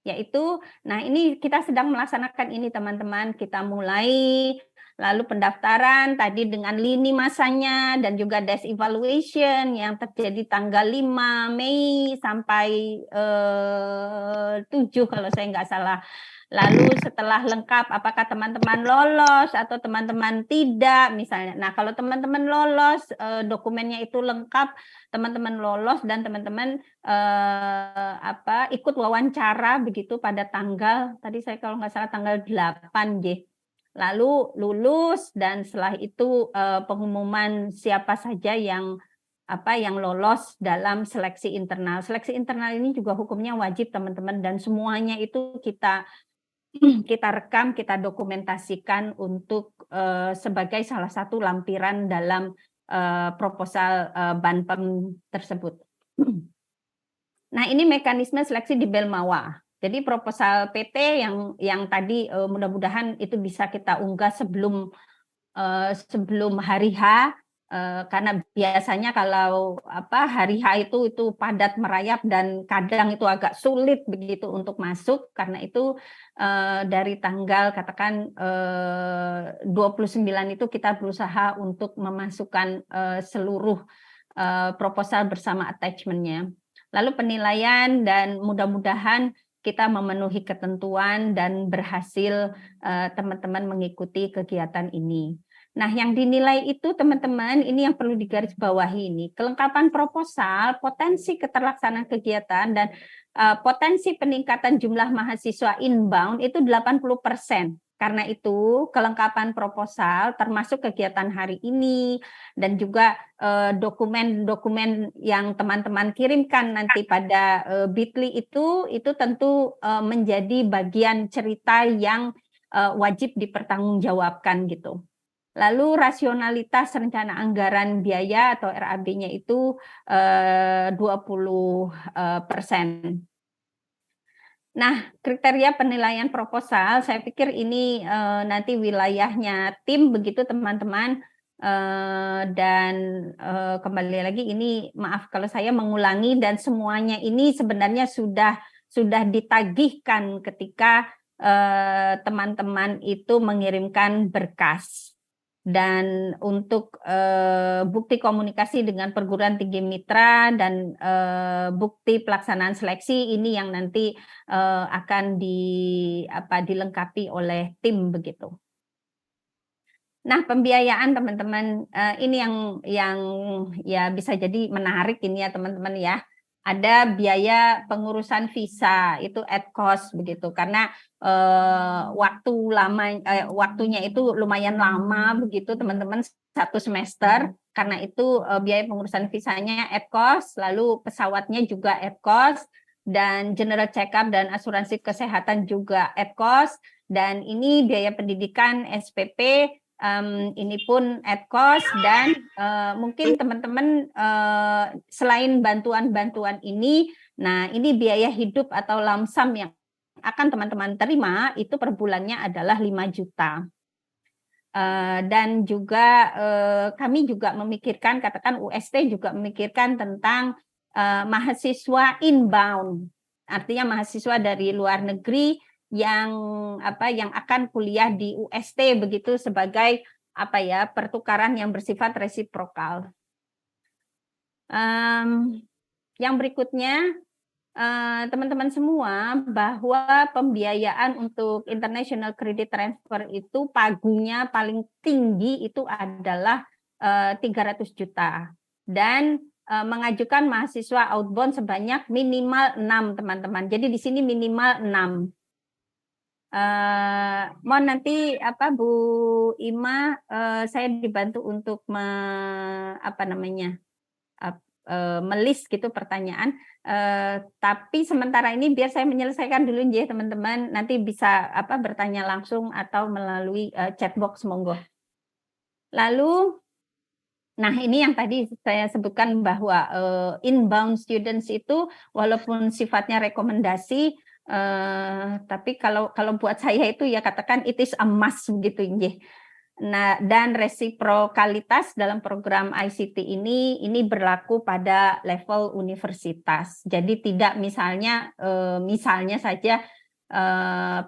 yaitu, nah ini kita sedang melaksanakan ini teman-teman, kita mulai, lalu pendaftaran tadi dengan lini masanya dan juga desk evaluation yang terjadi tanggal 5 Mei sampai 7 kalau saya nggak salah. Lalu setelah lengkap, apakah teman-teman lolos atau teman-teman tidak misalnya. Nah, kalau teman-teman lolos, dokumennya itu lengkap, teman-teman lolos dan teman-teman ikut wawancara begitu pada tanggal, tadi saya kalau nggak salah tanggal 8 Lalu lulus dan setelah itu pengumuman siapa saja yang lolos dalam seleksi internal. Seleksi internal ini juga hukumnya wajib teman-teman, dan semuanya itu kita rekam, kita dokumentasikan untuk sebagai salah satu lampiran dalam proposal Banpem tersebut. Nah, ini mekanisme seleksi di Belmawa. Jadi proposal PT yang tadi mudah-mudahan itu bisa kita unggah sebelum hari H, karena biasanya kalau hari H itu padat merayap dan kadang itu agak sulit begitu untuk masuk, karena itu dari tanggal katakan 29 itu kita berusaha untuk memasukkan seluruh proposal bersama attachment-nya. Lalu penilaian, dan mudah-mudahan kita memenuhi ketentuan dan berhasil teman-teman mengikuti kegiatan ini. Nah, yang dinilai itu teman-teman, ini yang perlu digarisbawahi ini, kelengkapan proposal, potensi keterlaksanaan kegiatan, dan potensi peningkatan jumlah mahasiswa inbound itu 80%. Karena itu kelengkapan proposal termasuk kegiatan hari ini dan juga dokumen-dokumen yang teman-teman kirimkan nanti pada Bitly itu tentu menjadi bagian cerita yang wajib dipertanggungjawabkan gitu. Lalu rasionalitas rencana anggaran biaya atau RAB-nya itu 20%. Nah, kriteria penilaian proposal, saya pikir ini nanti wilayahnya tim begitu teman-teman. Dan kembali lagi ini maaf kalau saya mengulangi, dan semuanya ini sebenarnya sudah ditagihkan ketika teman-teman itu mengirimkan berkas. Dan untuk bukti komunikasi dengan perguruan tinggi mitra dan bukti pelaksanaan seleksi ini yang nanti akan dilengkapi oleh tim begitu. Nah, pembiayaan teman-teman, ini yang ya bisa jadi menarik ini ya teman-teman ya. Ada biaya pengurusan visa itu at cost begitu, karena waktunya itu lumayan lama begitu teman-teman, 1 semester. Karena itu biaya pengurusan visanya at cost, lalu pesawatnya juga at cost, dan general check-up dan asuransi kesehatan juga at cost, dan ini biaya pendidikan SPP ini pun at cost. Dan mungkin teman-teman selain bantuan-bantuan ini, nah ini biaya hidup atau lump sum yang akan teman-teman terima itu per bulannya adalah 5 juta. Dan juga kami juga memikirkan, katakan UST juga memikirkan tentang mahasiswa inbound, artinya mahasiswa dari luar negeri yang akan kuliah di UST begitu, sebagai pertukaran yang bersifat resiprokal. Yang berikutnya, teman-teman semua, bahwa pembiayaan untuk international credit transfer itu pagunya paling tinggi itu adalah 300 juta, dan mengajukan mahasiswa outbound sebanyak minimal 6 teman-teman. Jadi di sini minimal 6. Mohon nanti Bu Ima, saya dibantu untuk melis gitu pertanyaan, tapi sementara ini biar saya menyelesaikan dulu ya teman-teman, nanti bisa bertanya langsung atau melalui chat box monggo. Lalu, nah ini yang tadi saya sebutkan bahwa inbound students itu walaupun sifatnya rekomendasi, tapi kalau buat saya itu ya katakan it is a must begitu ya. Nah, dan resiprokalitas dalam program ICT ini berlaku pada level universitas. Jadi tidak misalnya saja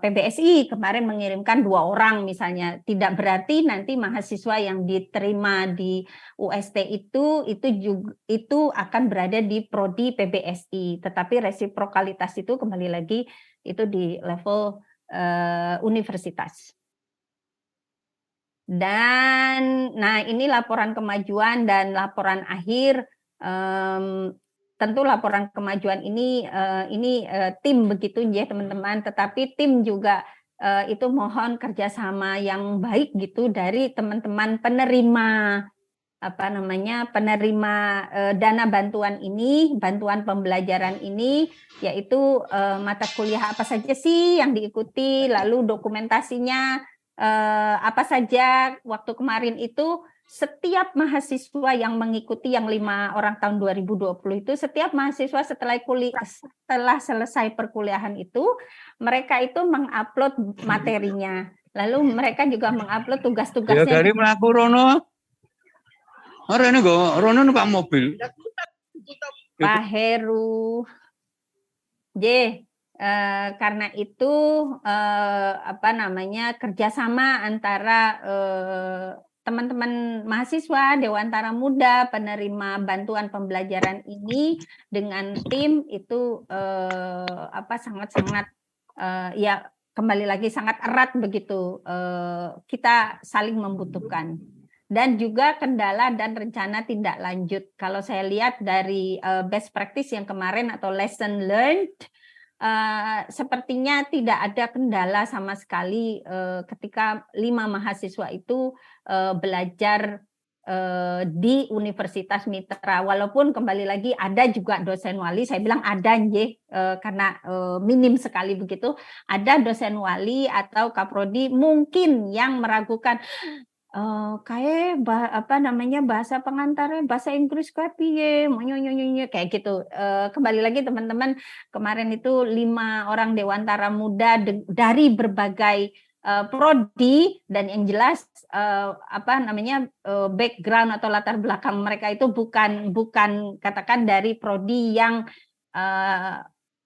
PBSI kemarin mengirimkan 2 orang misalnya, tidak berarti nanti mahasiswa yang diterima di UST itu akan berada di prodi PBSI, tetapi resiprokalitas itu kembali lagi itu di level universitas. Dan nah ini laporan kemajuan dan laporan akhir. Tentu laporan kemajuan ini tim begitu ya teman-teman, tetapi tim juga itu mohon kerjasama yang baik gitu dari teman-teman penerima penerima dana bantuan ini, bantuan pembelajaran ini, yaitu mata kuliah apa saja sih yang diikuti, lalu dokumentasinya apa saja waktu kemarin itu, setiap mahasiswa yang mengikuti yang 5 orang tahun 2020 itu, setiap mahasiswa setelah selesai perkuliahan itu, mereka itu mengupload materinya. Lalu mereka juga mengupload Ya tugas-tugasnya. dari melaku rono. Ora ini kok rono numpak mobil. Pak Heru. Karena itu kerjasama antara teman-teman mahasiswa Dewantara Muda penerima bantuan pembelajaran ini dengan tim itu sangat-sangat ya kembali lagi sangat erat begitu, kita saling membutuhkan. Dan juga kendala dan rencana tindak lanjut. Kalau saya lihat dari best practice yang kemarin atau lesson learned, sepertinya tidak ada kendala sama sekali ketika 5 mahasiswa itu belajar di Universitas Mitra. Walaupun kembali lagi ada juga dosen wali, saya bilang ada karena minim sekali begitu. Ada dosen wali atau kaprodi mungkin yang meragukan, kayak bahasa pengantarnya bahasa Inggris kayak piye kayak gitu. Kembali lagi teman-teman, kemarin itu 5 orang Dewantara Muda dari berbagai prodi, dan yang jelas background atau latar belakang mereka itu bukan katakan dari prodi yang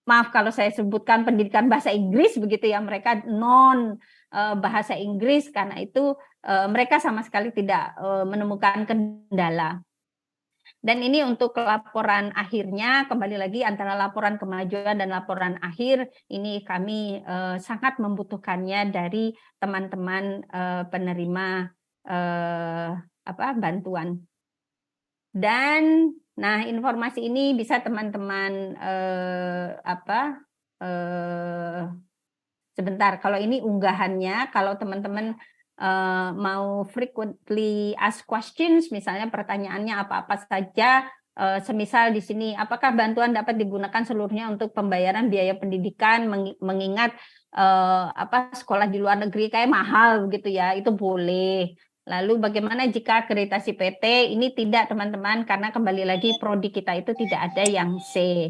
maaf kalau saya sebutkan pendidikan bahasa Inggris begitu ya, mereka non bahasa Inggris, karena itu mereka sama sekali tidak menemukan kendala. Dan ini untuk laporan akhirnya, kembali lagi antara laporan kemajuan dan laporan akhir, ini kami sangat membutuhkannya dari teman-teman penerima bantuan. Dan nah, informasi ini bisa teman-teman sebentar, kalau ini unggahannya, kalau teman-teman mau frequently ask questions, misalnya pertanyaannya apa-apa saja, semisal di sini, apakah bantuan dapat digunakan seluruhnya untuk pembayaran biaya pendidikan, mengingat sekolah di luar negeri kayak mahal begitu ya, itu boleh. Lalu bagaimana jika akreditasi PT? Ini tidak teman-teman, karena kembali lagi prodi kita itu tidak ada yang C.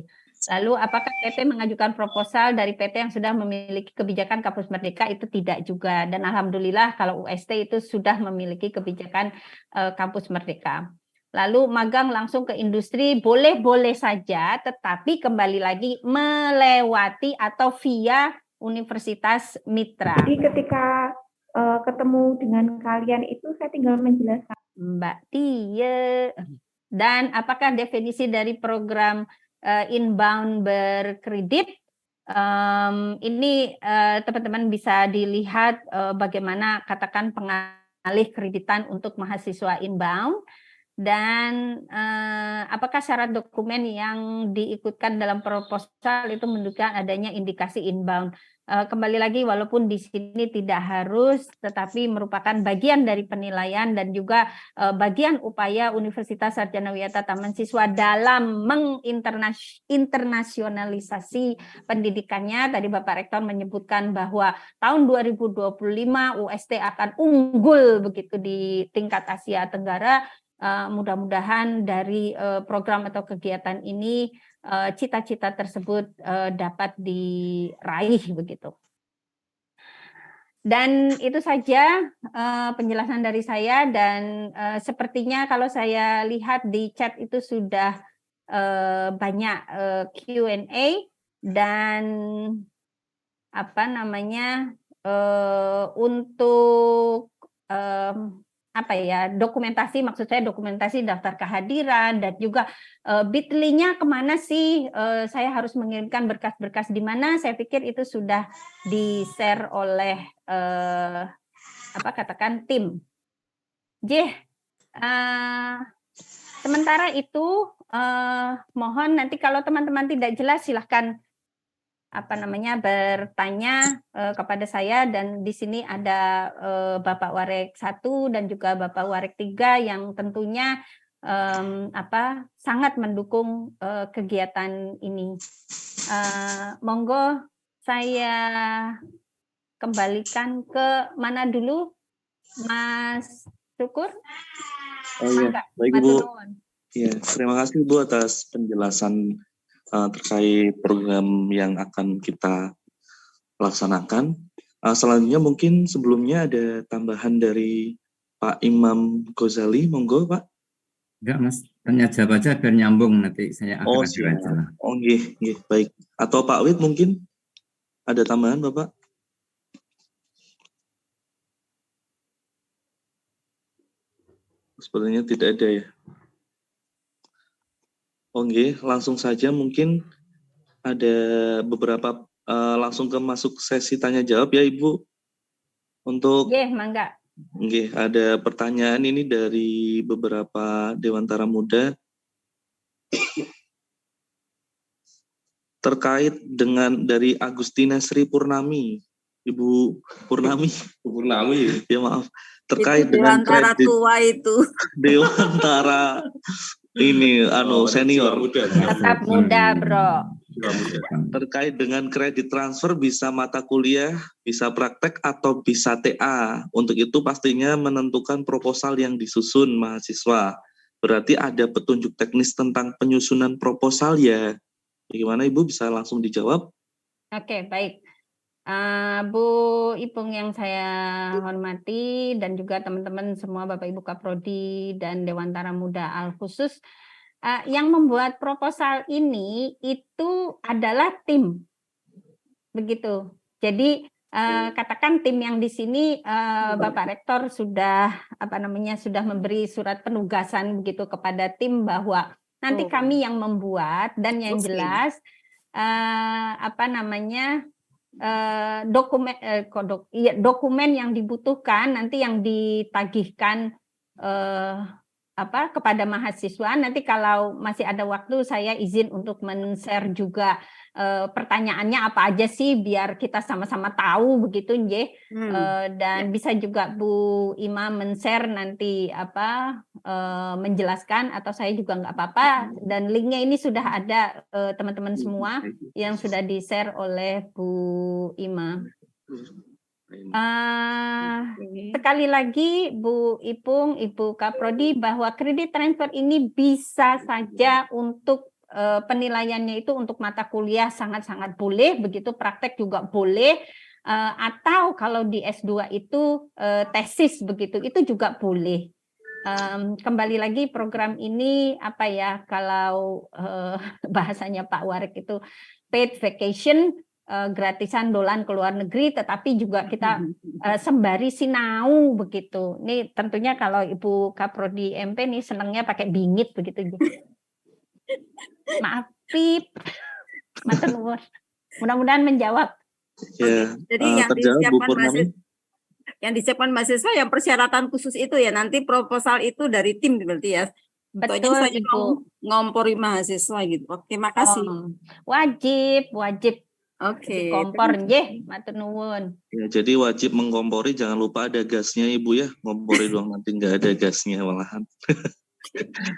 Lalu apakah PT mengajukan proposal dari PT yang sudah memiliki kebijakan Kampus Merdeka? Itu tidak juga. Dan alhamdulillah kalau UST itu sudah memiliki kebijakan Kampus Merdeka. Lalu magang langsung ke industri boleh-boleh saja, tetapi kembali lagi melewati atau via Universitas Mitra. Jadi ketika ketemu dengan kalian itu saya tinggal menjelaskan. Mbak Tia. Dan apakah definisi dari program inbound berkredit? Ini teman-teman bisa dilihat bagaimana katakan pengalih kreditan untuk mahasiswa inbound, dan apakah syarat dokumen yang diikutkan dalam proposal itu menunjukkan adanya indikasi inbound. Kembali lagi, walaupun di sini tidak harus, tetapi merupakan bagian dari penilaian dan juga bagian upaya Universitas Sarjana Wiyata Taman Siswa dalam menginternasionalisasi pendidikannya. Tadi Bapak Rektor menyebutkan bahwa tahun 2025 UST akan unggul begitu di tingkat Asia Tenggara. Mudah-mudahan dari program atau kegiatan ini cita-cita tersebut dapat diraih begitu. Dan itu saja penjelasan dari saya, dan sepertinya kalau saya lihat di chat itu sudah banyak Q&A dan untuk dokumentasi, maksud saya dokumentasi daftar kehadiran dan juga bit.ly-nya kemana sih, saya harus mengirimkan berkas-berkas di mana, saya pikir itu sudah di-share oleh tim. Sementara itu mohon nanti kalau teman-teman tidak jelas silahkan bertanya kepada saya, dan di sini ada Bapak Warek 1 dan juga Bapak Warek 3 yang tentunya sangat mendukung kegiatan ini. Monggo saya kembalikan ke mana dulu, Mas Syukur? Oh iya, Mangga, baik matur Ibu. nuwun. Ya, terima kasih Ibu atas penjelasan terkait program yang akan kita laksanakan. Selanjutnya mungkin sebelumnya ada tambahan dari Pak Imam Ghazali, monggo Pak. Enggak Mas, tanya jawab aja biar nyambung nanti saya Oh akan siap. aja lah. Oh nggih, nggih, baik. Atau Pak Wid mungkin ada tambahan Bapak? Sepertinya tidak ada ya. Oh nggih, langsung saja mungkin ada beberapa langsung masuk sesi tanya jawab ya Ibu. Untuk Nggih, mangga. nggih, ada pertanyaan ini dari beberapa Dewantara Muda terkait dengan dari Agustina Sri Purnami. Ibu Purnami, Purnami. ya maaf, terkait Itu dengan Dewantara kredit tua itu. Dewantara ini senior. Muda. Tetap muda, Bro. Terkait dengan kredit transfer bisa mata kuliah, bisa praktek atau bisa TA. Untuk itu pastinya menentukan proposal yang disusun mahasiswa. Berarti ada petunjuk teknis tentang penyusunan proposal ya. Bagaimana Ibu bisa langsung dijawab? Oke, baik. Bu Ipung yang saya hormati dan juga teman-teman semua Bapak Ibu Kaprodi dan Dewantara Muda Al khusus, yang membuat proposal ini itu adalah tim, begitu. Jadi katakan tim yang di sini Bapak Rektor sudah sudah memberi surat penugasan begitu kepada tim bahwa nanti kami yang membuat dan yang jelas dokumen yang dibutuhkan nanti yang ditagihkan kepada mahasiswa. Nanti kalau masih ada waktu saya izin untuk men-share juga pertanyaannya apa aja sih biar kita sama-sama tahu begitu nggih. Dan bisa juga Bu Ima men-share nanti menjelaskan atau saya juga nggak apa-apa, dan linknya ini sudah ada teman-teman semua yang sudah di-share oleh Bu Ima. Sekali lagi Bu Ipung, Ibu Kaprodi, bahwa kredit transfer ini bisa saja untuk penilaiannya itu untuk mata kuliah sangat-sangat boleh, begitu praktek juga boleh, atau kalau di S2 itu tesis begitu, itu juga boleh. Kembali lagi program ini kalau bahasanya Pak Warek itu paid vacation, gratisan dolan ke luar negeri, tetapi juga kita sembari sinau begitu. Ini tentunya kalau Ibu Kaprodi MP nih senangnya pakai bingit begitu. Maaf, Pip. Matur nuwun. Mudah-mudahan menjawab. Ya, Jadi yang disiapkan mahasiswa yang persyaratan khusus itu ya, nanti proposal itu dari tim berarti ya. Betul, saya Ibu. ngompori mahasiswa gitu. Oke, makasih. Wajib. Oke. Kompor nggih, matur nuwun. Ya, jadi wajib mengkompori, jangan lupa ada gasnya Ibu ya. Ngompori doang nanti nggak ada gasnya malahan.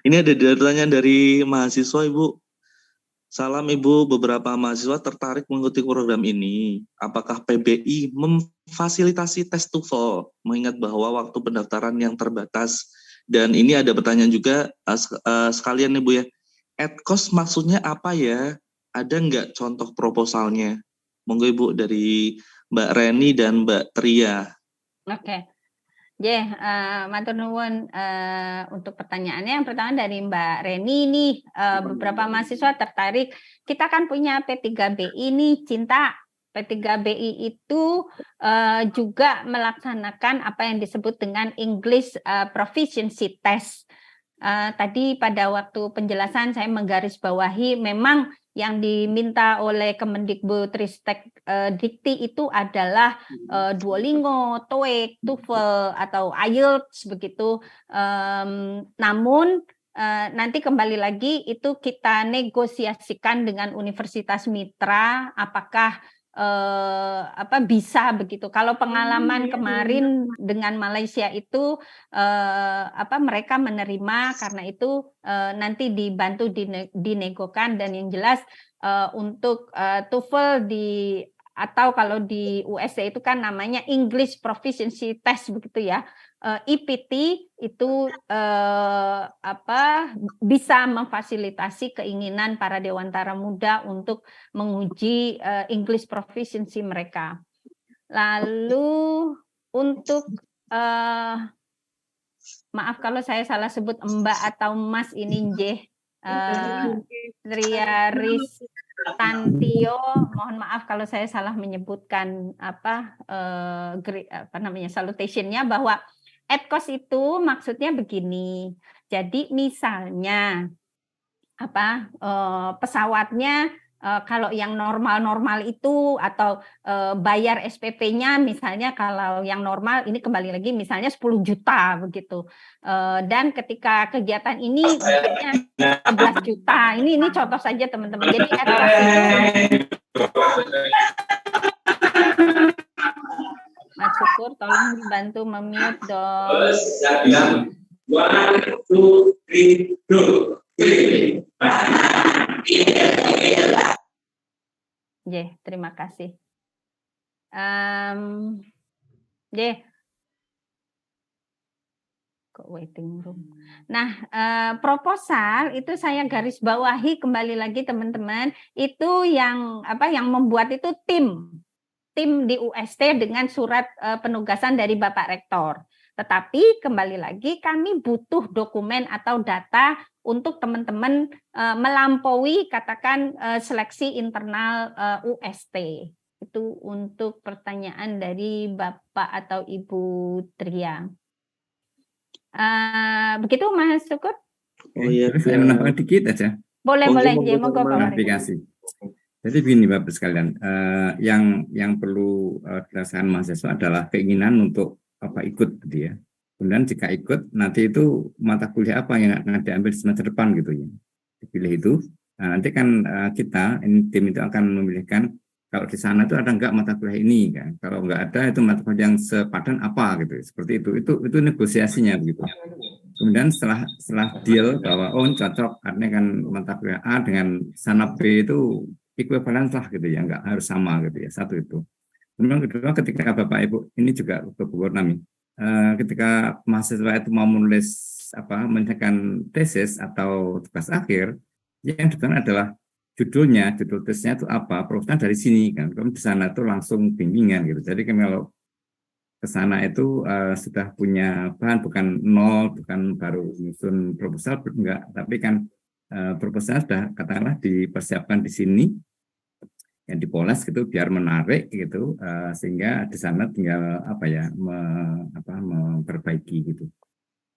Ini ada pertanyaan dari mahasiswa Ibu. Salam Ibu, beberapa mahasiswa tertarik mengikuti program ini. Apakah PBI memfasilitasi tes TOEFL? Mengingat bahwa waktu pendaftaran yang terbatas. Dan ini ada pertanyaan juga sekalian Ibu ya. At cost maksudnya apa ya? Ada nggak contoh proposalnya? Monggo Ibu dari Mbak Reni dan Mbak Tria. Oke. Matur nuwun untuk pertanyaannya. Yang pertama dari Mbak Reni nih, beberapa mahasiswa tertarik. Kita kan punya P3BI nih, Cinta. P3BI itu juga melaksanakan apa yang disebut dengan English Proficiency Test. Tadi pada waktu penjelasan saya menggarisbawahi memang yang diminta oleh Kemendikbudristek Dikti itu adalah Duolingo, TOEIC, TOEFL atau IELTS begitu. Namun nanti kembali lagi itu kita negosiasikan dengan universitas mitra apakah bisa begitu. Kalau pengalaman kemarin dengan Malaysia itu mereka menerima, karena itu nanti dibantu dinegokan, dan yang jelas untuk TOEFL di atau kalau di UST itu kan namanya English Proficiency Test begitu ya. EPT itu bisa memfasilitasi keinginan para dewantara muda untuk menguji English Proficiency mereka. Lalu untuk maaf kalau saya salah sebut Mbak atau Mas ini Njeh, Tria Tantio, mohon maaf kalau saya salah menyebutkan salutation-nya, bahwa EDCOS itu maksudnya begini. Jadi misalnya pesawatnya kalau yang normal-normal itu atau bayar SPP-nya misalnya kalau yang normal ini kembali lagi misalnya 10 juta begitu. Dan ketika kegiatan ini misalnya 11 juta. Ini contoh saja teman-teman. Jadi EDCOS itu Mas Syukur tolong dibantu memute dong. 1, 2, 3, go. Terima kasih. Waiting room. Nah, proposal itu saya garis bawahi kembali lagi teman-teman. Itu yang membuat itu tim di UST dengan surat penugasan dari Bapak Rektor. Tetapi kembali lagi kami butuh dokumen atau data untuk teman-teman melampaui katakan seleksi internal UST. Itu untuk pertanyaan dari Bapak atau Ibu Tria. Begitu Mas Syukur? Oh iya. Saya menambahkan dikit aja. Boleh, monggo Pak Warik. Aplikasi. Jadi begini Bapak sekalian, yang perlu dirasakan mahasiswa adalah keinginan untuk ikut gitu ya. Kemudian jika ikut, nanti itu mata kuliah apa yang akan diambil semester depan gitu ya. Dipilih itu, nah, nanti kan tim itu akan memilihkan kalau di sana itu ada enggak mata kuliah ini kan. Kalau enggak ada itu mata kuliah yang sepadan apa gitu. Seperti itu negosiasinya begitu. Kemudian setelah deal bahwa cocok artinya kan mata kuliah A dengan sana B itu ekuivalen lah gitu ya, enggak harus sama gitu ya. Satu itu. Kemudian kedua ketika Bapak Ibu ini juga Bu Purnami, ketika mahasiswa itu mau menulis menyelesaikan tesis atau tugas akhir, yang ditentukan adalah judul tesisnya itu apa, proposal dari sini kan. Kalau di sana itu langsung bimbingan gitu. Jadi kan kalau ke sana itu sudah punya bahan, bukan nol, bukan baru menyusun proposal, enggak, tapi kan proposal sudah katakanlah dipersiapkan di sini, yang dipoles gitu biar menarik gitu, sehingga di sana tinggal memperbaiki gitu.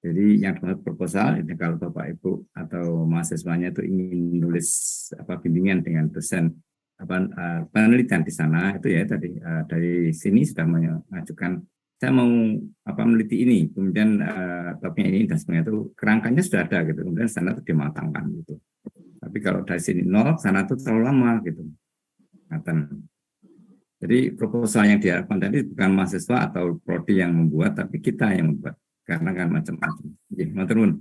Jadi yang dimaksud proposal ini kalau Bapak Ibu atau mahasiswanya itu ingin menulis bimbingan dengan dosen penelitian di sana itu ya tadi dari sini sudah mengajukan saya mau meneliti ini, kemudian topiknya ini dan sebagainya itu kerangkanya sudah ada gitu, kemudian sana itu dimatangkan gitu. Tapi kalau dari sini nol, sana itu terlalu lama gitu. Jadi proposal yang diharapkan tadi bukan mahasiswa atau prodi yang membuat, tapi kita yang membuat. Karena kan macam-macam. Matur nuwun.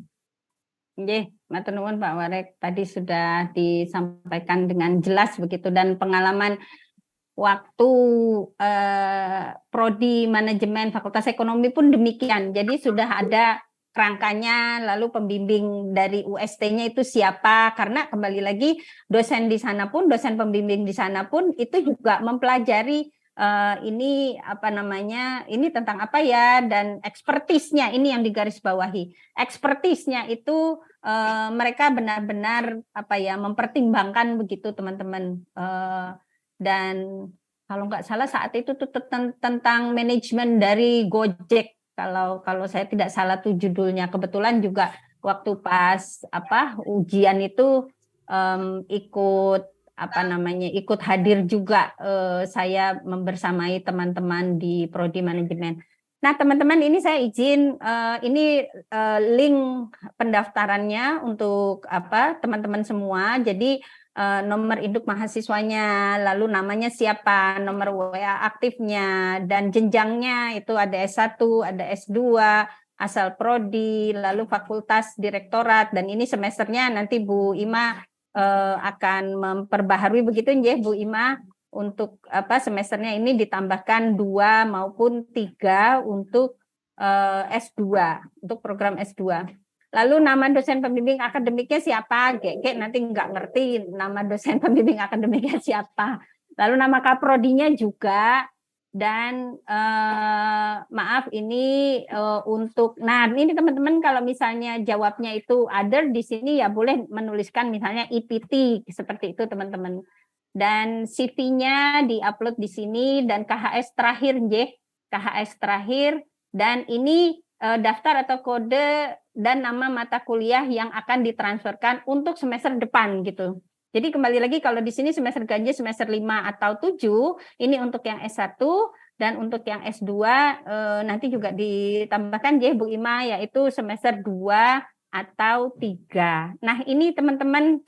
Matur nuwun Pak Warek. Tadi sudah disampaikan dengan jelas begitu, dan pengalaman waktu prodi manajemen Fakultas Ekonomi pun demikian. Jadi sudah ada kerangkanya, lalu pembimbing dari UST-nya itu siapa, karena kembali lagi dosen di sana pun, dosen pembimbing di sana pun itu juga mempelajari ini ini tentang apa ya, dan ekspertisnya ini yang digarisbawahi. Ekspertisnya itu mereka benar-benar mempertimbangkan begitu teman-teman. Dan kalau nggak salah saat itu tuh tentang manajemen dari Gojek. Kalau saya tidak salah tuh judulnya. Kebetulan juga waktu pas ujian itu ikut hadir juga, saya membersamai teman-teman di prodi manajemen. Nah teman-teman, ini saya izin ini link pendaftarannya untuk teman-teman semua. Jadi nomor induk mahasiswanya, lalu namanya siapa, nomor WA aktifnya, dan jenjangnya itu ada S1, ada S2, asal prodi, lalu fakultas, direktorat, dan ini semesternya nanti Bu Ima akan memperbaharui begitu ya Bu Ima. untuk semesternya ini ditambahkan 2 maupun 3 untuk S2, untuk program S2. Lalu nama dosen pembimbing akademiknya siapa? Gek nanti nggak ngerti nama dosen pembimbing akademiknya siapa. Lalu nama kaprodinya juga. Dan maaf ini untuk, nah ini teman-teman kalau misalnya jawabnya itu other di sini ya boleh menuliskan misalnya IPT seperti itu teman-teman. Dan CV-nya diupload di sini dan KHS terakhir KHS terakhir, dan ini daftar atau kode dan nama mata kuliah yang akan ditransferkan untuk semester depan gitu. Jadi kembali lagi kalau di sini semester ganjil semester 5 atau 7, ini untuk yang S1 dan untuk yang S2 nanti juga ditambahkan Bu Ima, yaitu semester 2 atau 3. Nah, ini teman-teman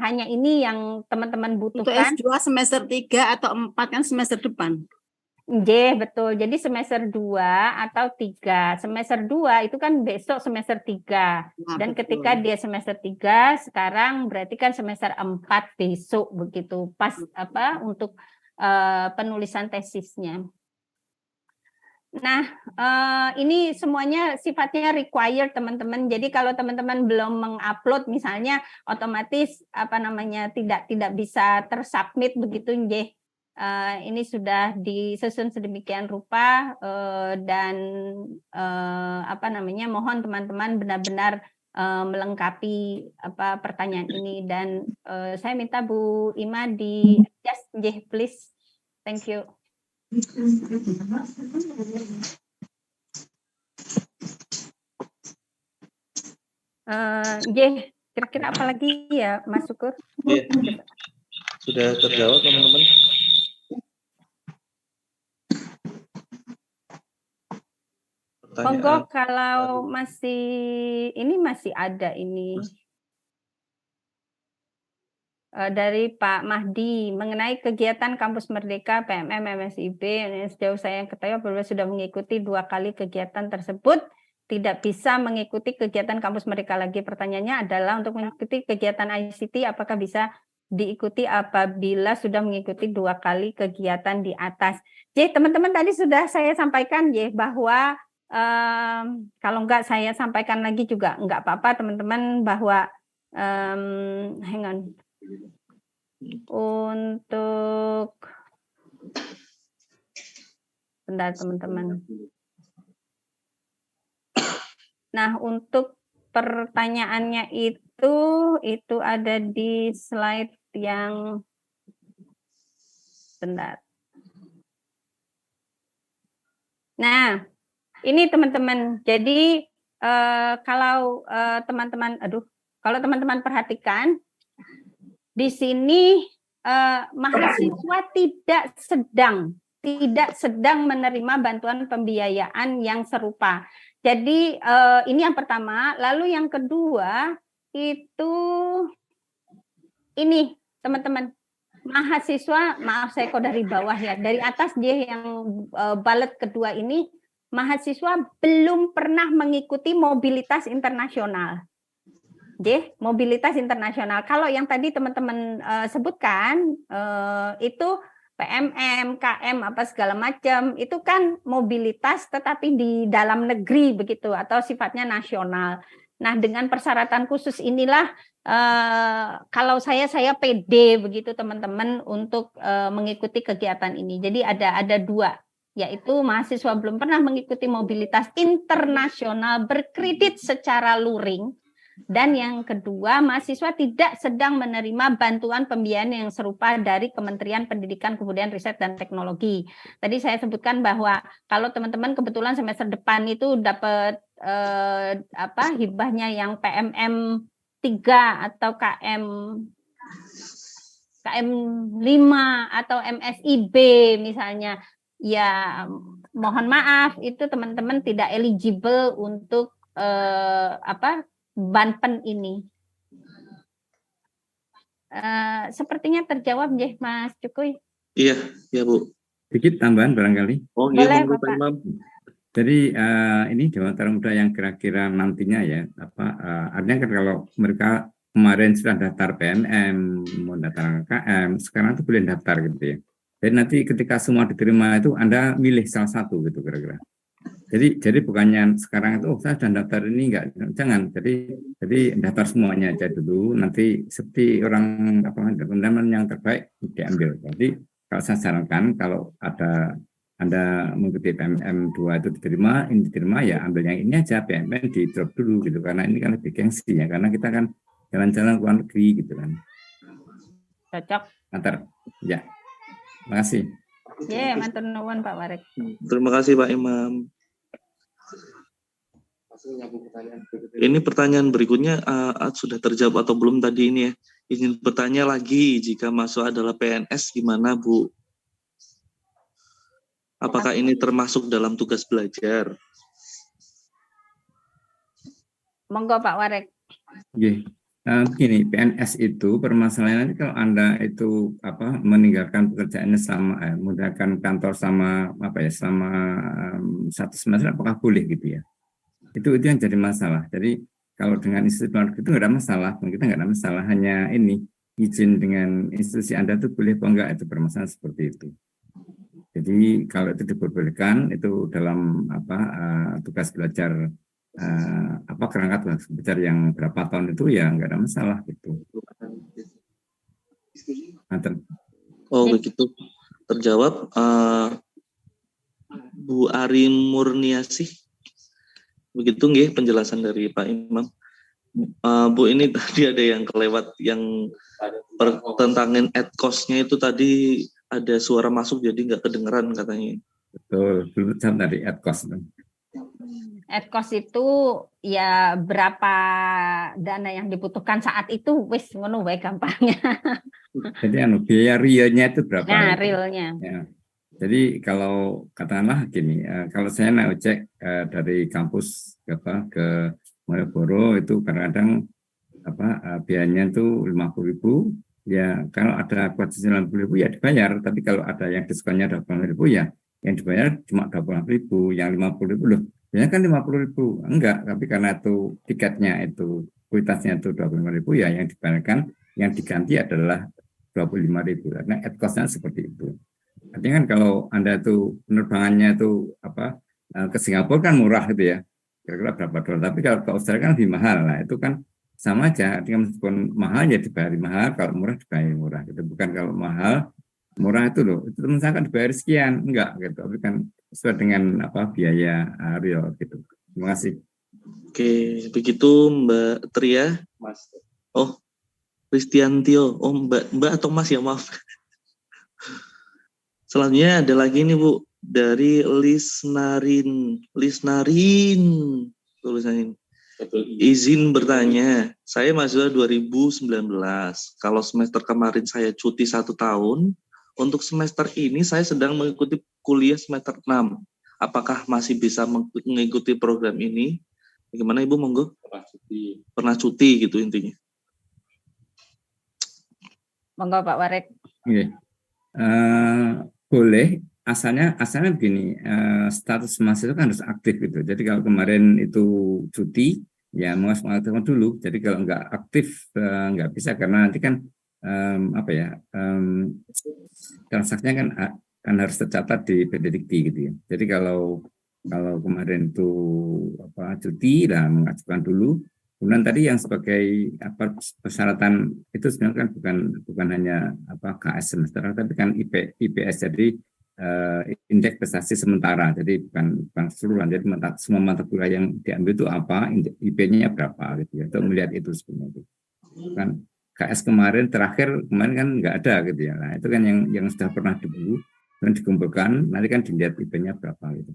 hanya ini yang teman-teman butuhkan. Untuk S2 semester 3 atau 4 kan semester depan. Betul. Jadi semester 2 atau 3. Semester 2 itu kan besok semester 3. Nah, dan betul. ketika dia semester 3, sekarang berarti kan semester 4 besok begitu. Pas untuk penulisan tesisnya. Nah, ini semuanya sifatnya required teman-teman. Jadi kalau teman-teman belum mengupload misalnya otomatis tidak bisa tersubmit begitu ini sudah disusun sedemikian rupa dan mohon teman-teman benar-benar melengkapi pertanyaan ini, dan saya minta Bu Ima di adjust please. Thank you. Kira-kira apa lagi ya Mas Syukur? Sudah terjawab teman-teman. Monggo kalau masih ada ini dari Pak Mahdi mengenai kegiatan Kampus Merdeka PMM MSIB. Sejauh saya yang ketahui apabila sudah mengikuti 2 kali kegiatan tersebut tidak bisa mengikuti kegiatan Kampus Merdeka lagi. Pertanyaannya adalah untuk mengikuti kegiatan ICT apakah bisa diikuti apabila sudah mengikuti 2 kali kegiatan di atas. Teman-teman tadi sudah saya sampaikan bahwa kalau enggak saya sampaikan lagi juga enggak apa-apa teman-teman, bahwa hang on. Untuk bentar teman-teman. Nah, untuk pertanyaannya itu ada di slide yang bentar. Nah, ini teman-teman. Jadi kalau teman-teman perhatikan di sini mahasiswa tidak sedang menerima bantuan pembiayaan yang serupa. Jadi ini yang pertama. Lalu yang kedua itu ini teman-teman, mahasiswa, maaf saya kok dari bawah ya, dari atas yang balet kedua ini, mahasiswa belum pernah mengikuti mobilitas internasional. Mobilitas internasional. Kalau yang tadi teman-teman sebutkan itu PMM, KM, segala macam, itu kan mobilitas tetapi di dalam negeri begitu atau sifatnya nasional. Nah, dengan persyaratan khusus inilah kalau saya pede begitu teman-teman untuk mengikuti kegiatan ini. Jadi ada 2, yaitu mahasiswa belum pernah mengikuti mobilitas internasional berkredit secara luring, dan yang kedua mahasiswa tidak sedang menerima bantuan pembiayaan yang serupa dari Kementerian Pendidikan, Kebudayaan, Riset dan Teknologi. Tadi saya sebutkan bahwa kalau teman-teman kebetulan semester depan itu dapat hibahnya yang PMM 3 atau KM 5 atau MSIB misalnya, ya mohon maaf itu teman-teman tidak eligible untuk Banpen ini. Sepertinya terjawab Mas Cukuy. Iya Bu. Sedikit tambahan barangkali. Boleh Bapak. Jadi ini Dewan Tarung Muda yang kira-kira nantinya ya, artinya kan kalau mereka kemarin sudah daftar PNM, mau daftar KM, sekarang itu boleh daftar gitu ya. Jadi nanti ketika semua diterima itu Anda milih salah satu gitu kira-kira. Jadi bukannya sekarang itu saya sudah daftar ini enggak, jangan. Jadi daftar semuanya aja dulu. Nanti seperti orang teman-teman yang terbaik diambil. Jadi kalau saya sarankan kalau ada Anda mengikuti PMM 2 itu diterima, ini diterima ya ambil yang ini aja, PMM di drop dulu gitu karena ini kan lebih gengsi ya karena kita kan jalan-jalan ke luar negeri gitu kan. Cocok. Antar ya. Terima kasih. Ya, matur nuwun Pak Warek. Terima kasih Pak Imam. Ini pertanyaan berikutnya sudah terjawab atau belum tadi ini ya. Izin bertanya lagi, jika masuk adalah PNS gimana Bu? Apakah ini termasuk dalam tugas belajar? Monggo Pak Warek. Oke. Begini, PNS itu permasalahannya kalau Anda itu meninggalkan pekerjaannya meninggalkan kantor selama satu semester, apakah boleh gitu ya? Itu yang jadi masalah. Jadi kalau dengan institusi luar negeri itu nggak ada masalah, kita nggak ada masalah. Hanya ini izin dengan institusi Anda itu boleh apa enggak, itu permasalahan seperti itu. Jadi kalau itu diperbolehkan itu dalam tugas belajar kerangka tugas belajar yang berapa tahun itu ya nggak ada masalah gitu. Oh begitu, terjawab. Bu Ari Murniasih, begitu nggih penjelasan dari Pak Imam. Bu ini tadi ada yang kelewat, yang pertentangan adcos-nya itu tadi ada suara masuk jadi nggak kedengeran katanya. Betul, belum dari adcos. Adcos itu ya berapa dana yang dibutuhkan saat itu, wis ngono wae gampangnya. Jadi biaya realnya itu berapa? Nah, realnya. Ya. Jadi kalau katakanlah gini, kalau saya naik ojek dari kampus ke Malioboro itu kadang-kadang biayanya itu 50.000, ya kalau ada kuotasi 90.000 ya dibayar, tapi kalau ada yang diskonnya 20.000 ya yang dibayar cuma 20.000, yang 50.000 loh. Ya kan 50.000, enggak, tapi karena itu tiketnya itu kuitasnya itu 25.000 ya yang dibayarkan, yang diganti adalah 25.000 karena adcostnya seperti itu. Artinya kan kalau Anda itu penerbangannya itu ke Singapura kan murah gitu ya, kira-kira berapa dolar, tapi kalau ke Australia kan lebih mahal. Nah itu kan sama aja, artinya meskipun mahal ya dibayar mahal, kalau murah dibayar murah gitu. Bukan kalau mahal murah itu loh, itu teman saya kan dibayar sekian, enggak gitu, tapi kan sesuai dengan biaya real gitu. Terima kasih. Oke, begitu Mbak Tria. Oh, Kristiantio. Oh, Mbak atau Mas ya, maaf. Selanjutnya ada lagi nih Bu, dari Lisnarin tulisannya. Izin bertanya, saya mahasiswa 2019. Kalau semester kemarin saya cuti 1 tahun, untuk semester ini saya sedang mengikuti kuliah semester 6. Apakah masih bisa mengikuti program ini? Bagaimana Ibu, monggo? Pernah cuti gitu intinya. Monggo Pak Warek. Oke. Boleh, asalnya begini, status mahasiswa kan harus aktif gitu. Jadi kalau kemarin itu cuti, ya mau mengaktifkan dulu. Jadi kalau nggak aktif nggak bisa, karena nanti kan transaksinya kan harus tercatat di PT Dikti gitu ya. Jadi kalau kemarin itu cuti dan mengajukan dulu, kemudian tadi yang sebagai persyaratan itu sebenarnya kan bukan hanya KS semester, tapi kan IPS, jadi indeks prestasi sementara, jadi bukan keseluruhan. Jadi semua mata kuliah yang diambil itu apa, IP-nya berapa gitu ya. Untuk melihat itu sebenarnya. Kan KS kemarin kan nggak ada gitu ya. Nah itu kan yang sudah pernah dulu dan dikumpulkan, nanti kan dilihat IP-nya berapa gitu.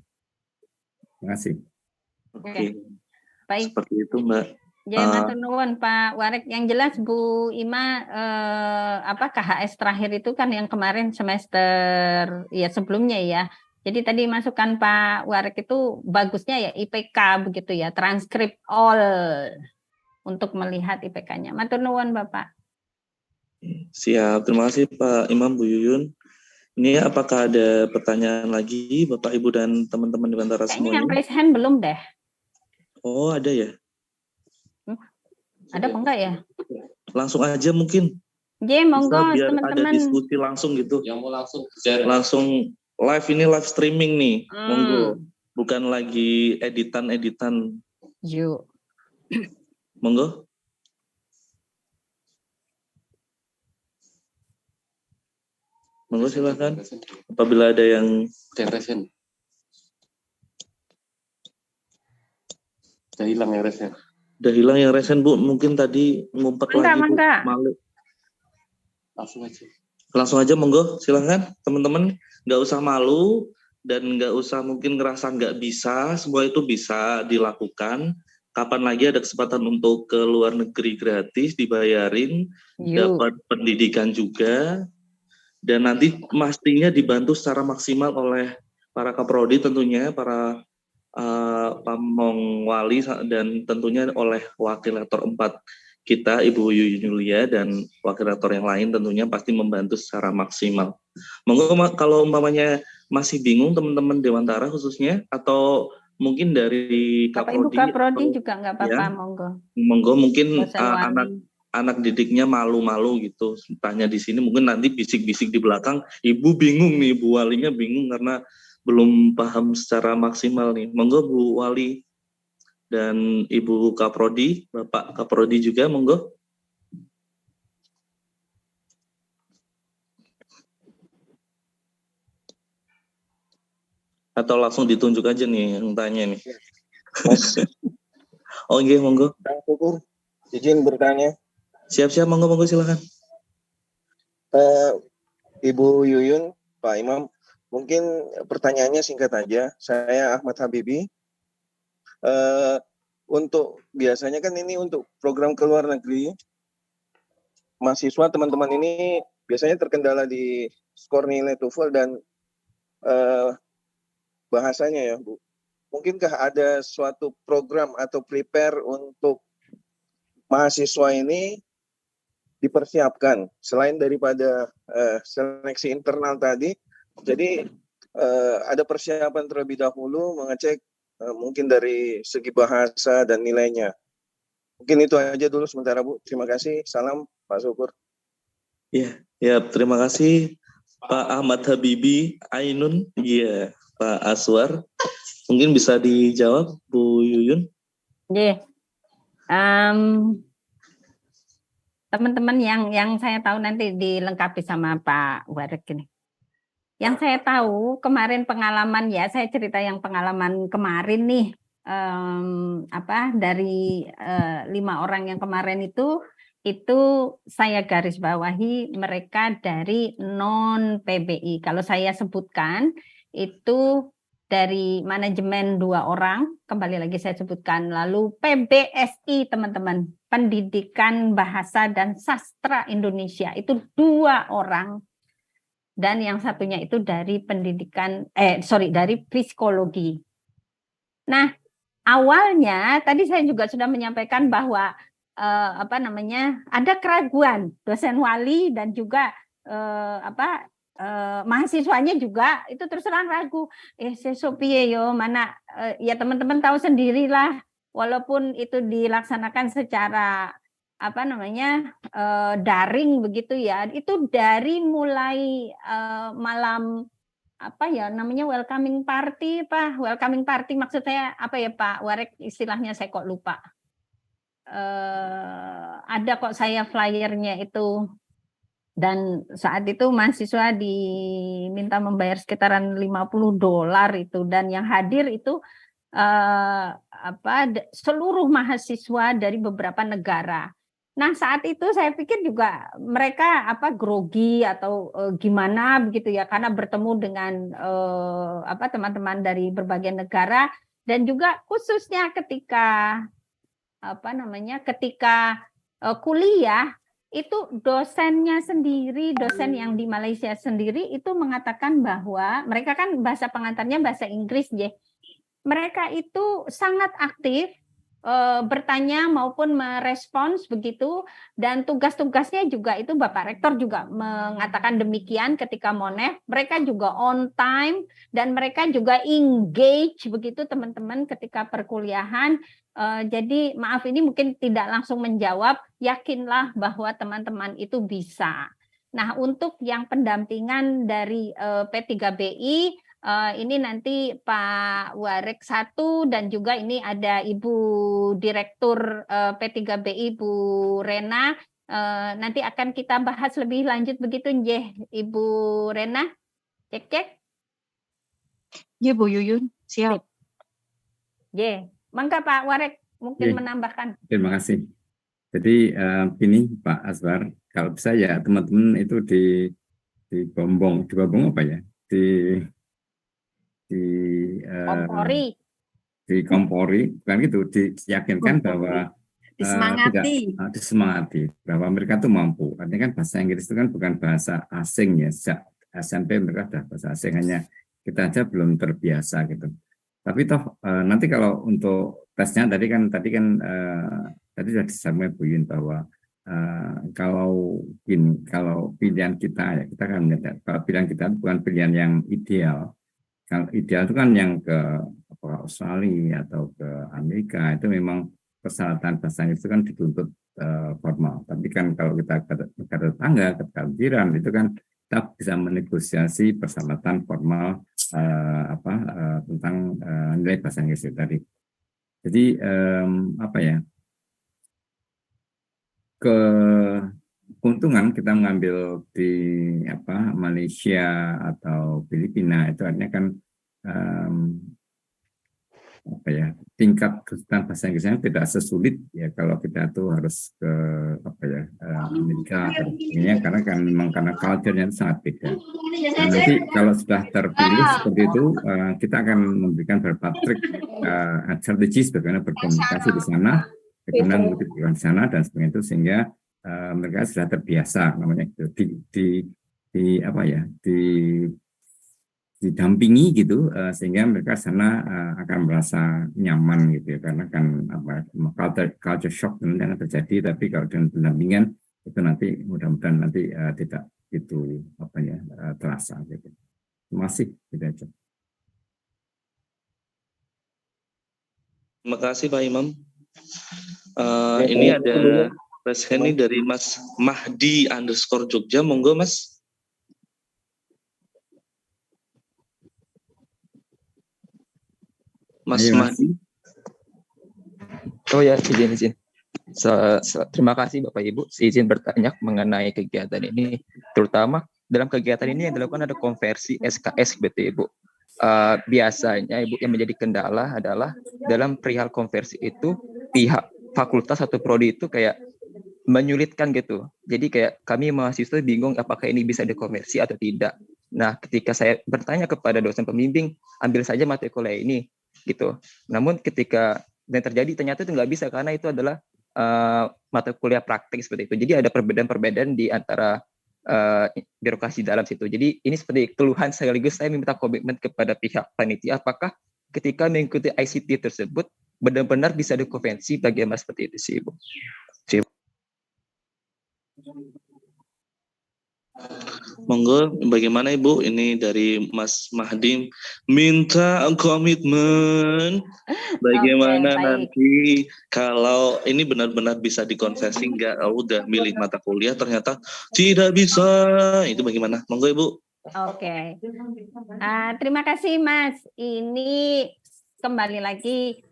Terima kasih. Oke. Baik. Seperti itu Mbak. Ya, matur nuwun Pak Warek. Yang jelas Bu Ima KHS terakhir itu kan yang kemarin semester ya sebelumnya ya. Jadi tadi masukan Pak Warek itu bagusnya ya IPK begitu ya, transkrip all untuk melihat IPK-nya. Matur nuwun Bapak. Siap, terima kasih Pak Imam, Bu Yuyun. Ini apakah ada pertanyaan lagi Bapak Ibu dan teman-teman di Bantara Kayaknya semuanya? yang raise hand belum deh. Oh, ada ya? Ada apa enggak ya? Langsung aja mungkin. J, monggo Bisa biar ada teman-teman. diskusi langsung gitu. Yang mau langsung share. Langsung live, ini live streaming nih. Monggo. Hmm. Bukan lagi editan-editan. Yuk. Monggo. Monggo silakan. Apabila ada yang Resen. Udah hilang ya resen. udah hilang yang resen, Bu, mungkin tadi ngumpet Mangga, lagi, Bu. mangga. Malu. Langsung aja. Langsung aja monggo, silakan teman-teman, nggak usah malu dan nggak usah mungkin ngerasa nggak bisa, semua itu bisa dilakukan. Kapan lagi ada kesempatan untuk ke luar negeri gratis, dibayarin, Yuk. dapat pendidikan juga, dan nanti pastinya dibantu secara maksimal oleh para kaprodi tentunya, para pamong wali, dan tentunya oleh wakil rektor 4 kita, Ibu Yuyun Yulia, dan wakil rektor yang lain tentunya pasti membantu secara maksimal. Monggo kalau umpamanya masih bingung teman-teman Dewantara khususnya, atau mungkin dari Bapak Ibu Kaprodi, Kaprodi atau juga nggak apa-apa, ya, monggo. monggo mungkin Dosen wali. anak didiknya malu-malu gitu tanya di sini, mungkin nanti bisik-bisik di belakang, ibu bingung nih, Bu Walinya bingung karena belum paham secara maksimal nih. Monggo Bu Wali dan Ibu Kaprodi, Bapak Kaprodi juga, monggo. Atau langsung ditunjuk aja nih yang tanya nih. Mas, Oh iya, monggo. Kang Syukur, izin bertanya. Siap-siap, monggo silakan. Ibu Yuyun, Pak Imam, mungkin pertanyaannya singkat aja. Saya Ahmad Habibi. Untuk biasanya kan ini untuk program ke luar negeri, mahasiswa teman-teman ini biasanya terkendala di skor nilai TOEFL dan bahasanya ya, Bu. Mungkinkah ada suatu program atau prepare untuk mahasiswa ini dipersiapkan selain daripada seleksi internal tadi, jadi ada persiapan terlebih dahulu mengecek mungkin dari segi bahasa dan nilainya. Mungkin itu aja dulu sementara, Bu. Terima kasih. Salam Pak Syukur. Ya, terima kasih Pak Ahmad Habibi Ainun. Iya, Pak Aswar. Mungkin bisa dijawab Bu Yuyun. Iya. Teman-teman yang saya tahu nanti dilengkapi sama Pak Warek ini. Yang saya tahu kemarin pengalaman ya, saya cerita yang pengalaman kemarin nih, dari 5 orang yang kemarin itu saya garis bawahi mereka dari non PBI. Kalau saya sebutkan itu dari manajemen 2 orang, kembali lagi saya sebutkan, lalu PBSI teman-teman, Pendidikan Bahasa dan Sastra Indonesia itu 2 orang. Dan yang satunya itu dari dari psikologi. Nah, awalnya tadi saya juga sudah menyampaikan bahwa ada keraguan dosen wali dan juga mahasiswanya juga itu terus terang ragu. Sesopie yo mana ya teman-teman tahu sendirilah, walaupun itu dilaksanakan secara daring begitu ya, itu dari mulai malam welcoming party maksud saya apa ya Pak Warek, istilahnya saya kok lupa, ada kok saya flyernya itu, dan saat itu mahasiswa diminta membayar sekitaran $50 itu, dan yang hadir itu seluruh mahasiswa dari beberapa negara. Nah, saat itu saya pikir juga mereka grogi atau gimana begitu ya, karena bertemu dengan teman-teman dari berbagai negara, dan juga khususnya ketika kuliah itu dosennya sendiri, dosen yang di Malaysia sendiri itu mengatakan bahwa mereka kan bahasa pengantarnya bahasa Inggris ya. Mereka itu sangat aktif bertanya maupun merespons begitu, dan tugas-tugasnya juga itu Bapak Rektor juga mengatakan demikian ketika Monef, mereka juga on time dan mereka juga engage begitu teman-teman ketika perkuliahan, Jadi maaf ini mungkin tidak langsung menjawab, yakinlah bahwa teman-teman itu bisa. Nah, untuk yang pendampingan dari P3BI, ini nanti Pak Warek 1 dan juga ini ada Ibu Direktur P3BI Bu Rena, nanti akan kita bahas lebih lanjut begitu nggih Ibu Rena. Cek. Iya Bu Yuyun, siap. Nggih, mangga Pak Warek mungkin Nggih. menambahkan. Terima kasih. Jadi ini Pak Aswar, kalau bisa ya teman-teman itu dibombong apa ya? Kompori. Dikompori, bukan gitu, diyakinkan bahwa Disemangati. disemangati bahwa mereka tuh mampu. Artinya kan bahasa Inggris itu kan bukan bahasa asing ya, sejak SMP mereka sudah bahasa asing, hanya kita aja belum terbiasa gitu. Tapi toh nanti kalau untuk tesnya tadi sudah disampaikan Bu Yun bahwa kalau pilihan kita ya kita akan melihat kalau pilihan kita bukan pilihan yang ideal. Kalau ideal itu kan yang ke Australia atau ke Amerika, itu memang persyaratan bahasa Inggris itu kan dituntut formal. Tapi kan kalau kita ke negara tetangga, ke jiran itu kan kita bisa menegosiasi persyaratan formal tentang nilai bahasa Inggris itu tadi. Jadi keuntungan kita mengambil di Malaysia atau Filipina itu artinya kan tingkat kesulitan bahasa Inggrisnya tidak sesulit ya kalau kita tuh harus ke Amerika atau sebagainya, karena kan memang karena culture-nya itu sangat beda. Nah, nanti kalau sudah terpilih seperti itu kita akan memberikan beberapa trik strategis bagaimana berkomunikasi di sana, bagaimana mengikuti di sana dan sebagainya itu, sehingga mereka sudah terbiasa namanya didampingi gitu, sehingga mereka sana akan merasa nyaman gitu ya, karena kan culture shock yang terjadi, tapi kalau dengan pendampingan itu nanti mudah-mudahan nanti tidak itu terasa gitu. Terima kasih, gitu aja. Terima kasih Pak Imam. Ini ada presiden ini dari Mas Mahdi _Jogja, monggo Mas. Mas Mahdi. Oh ya, izin. Terima kasih Bapak Ibu. Izin bertanya mengenai kegiatan ini, terutama dalam kegiatan ini yang dilakukan ada konversi SKS betul Ibu. Biasanya Ibu yang menjadi kendala adalah dalam perihal konversi itu pihak fakultas atau prodi itu kayak menyulitkan gitu. Jadi kayak kami mahasiswa bingung apakah ini bisa dikonversi atau tidak. Nah, ketika saya bertanya kepada dosen pembimbing, ambil saja mata kuliah ini gitu. Namun ketika yang terjadi ternyata itu nggak bisa, karena itu adalah mata kuliah praktik seperti itu. Jadi ada perbedaan-perbedaan di antara birokrasi dalam situ. Jadi ini seperti keluhan sekaligus saya minta komitmen kepada pihak panitia, apakah ketika mengikuti ICT tersebut benar-benar bisa dikonvensi bagaimana seperti itu sih Ibu. Monggo, bagaimana Ibu? Ini dari Mas Mahdi minta komitmen. Bagaimana nanti kalau ini benar-benar bisa dikonversi, nggak udah milih mata kuliah ternyata tidak bisa, itu bagaimana? Monggo Ibu. Oke. Terima kasih Mas. Ini kembali lagi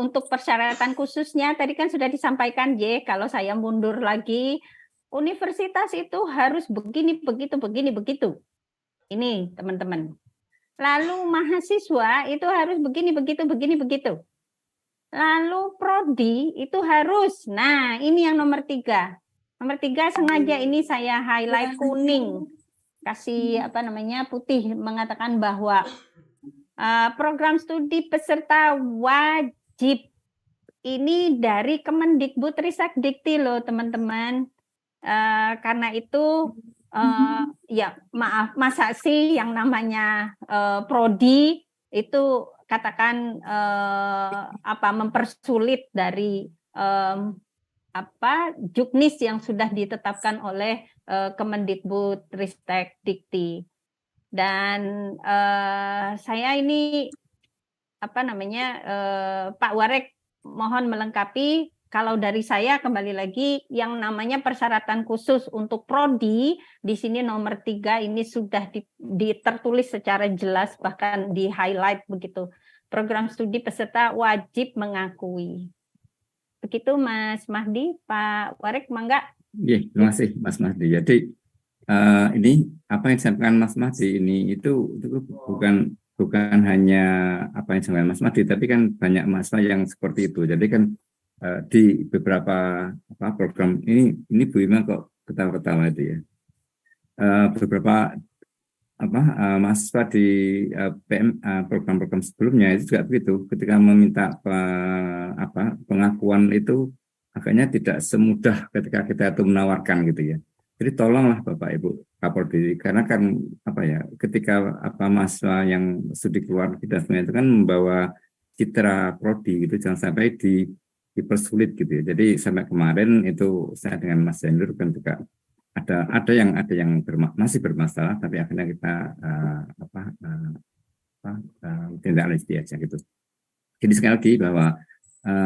untuk persyaratan khususnya tadi kan sudah disampaikan kalau saya mundur lagi, universitas itu harus begini, begitu. Ini teman-teman. Lalu mahasiswa itu harus begini, begitu. Lalu prodi itu harus, nah ini yang nomor 3. Nomor 3 sengaja ini saya highlight kuning. Kasih putih, mengatakan bahwa program studi peserta wajib ini dari Kemendikbudristekdikti loh teman-teman. Karena itu ya maaf, masa sih yang namanya prodi itu katakan mempersulit dari juknis yang sudah ditetapkan oleh Kemendikbudristekdikti. Dan saya ini Pak Warek mohon melengkapi. Kalau dari saya kembali lagi yang namanya persyaratan khusus untuk prodi di sini nomor 3 ini sudah tertulis secara jelas, bahkan di highlight begitu. Program studi peserta wajib mengakui. Begitu Mas Mahdi, Pak Warik, mangga. Iya, terima kasih Mas Mahdi. Jadi ini apa yang disampaikan Mas Mahdi ini itu bukan hanya apa yang disampaikan Mas Mahdi, tapi kan banyak mahasiswa yang seperti itu. Jadi kan di beberapa program ini Bu Ima kok ketawa-ketawa itu ya. Beberapa mahasiswa di program-program sebelumnya itu juga begitu. Ketika meminta pengakuan itu agaknya tidak semudah ketika kita itu menawarkan gitu ya. Jadi tolonglah Bapak Ibu Kapolri, karena kan ketika mahasiswa yang studi keluar kita semuanya itu kan membawa citra prodi gitu, jangan sampai dipersulit gitu ya. Jadi sampai kemarin itu saya dengan Mas Zainur kan juga ada yang masih bermasalah, tapi akhirnya kita tindak lanjuti aja gitu. Jadi sekali lagi bahwa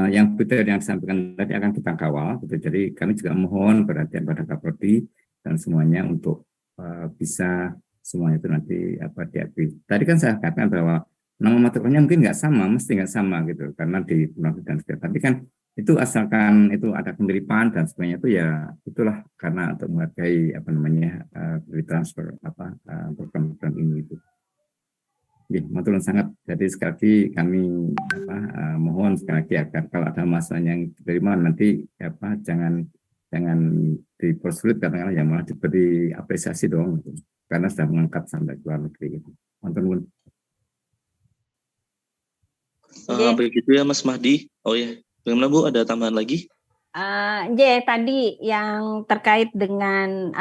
yang betul yang disampaikan tadi akan kita kawal gitu. Jadi kami juga mohon perhatian pada Kapolri dan semuanya untuk bisa semuanya itu nanti diakui. Tadi kan saya katakan bahwa nama matrikulnya mungkin mesti nggak sama gitu, karena di dan tapi kan itu asalkan itu ada kemiripan dan sebagainya itu ya itulah karena untuk menghargai transfer program ini itu. Ya, matur sangat. Jadi sekali lagi kami mohon sekali lagi agar kalau ada masalah yang diterima nanti jangan dipersulit, katakanlah ya, malah diberi apresiasi dong gitu. Karena sudah mengangkat sampai ke luar negeri gitu. Matur. Begitu ya Mas Mahdi. Oh ya, bagaimana Bu, ada tambahan lagi? Tadi yang terkait dengan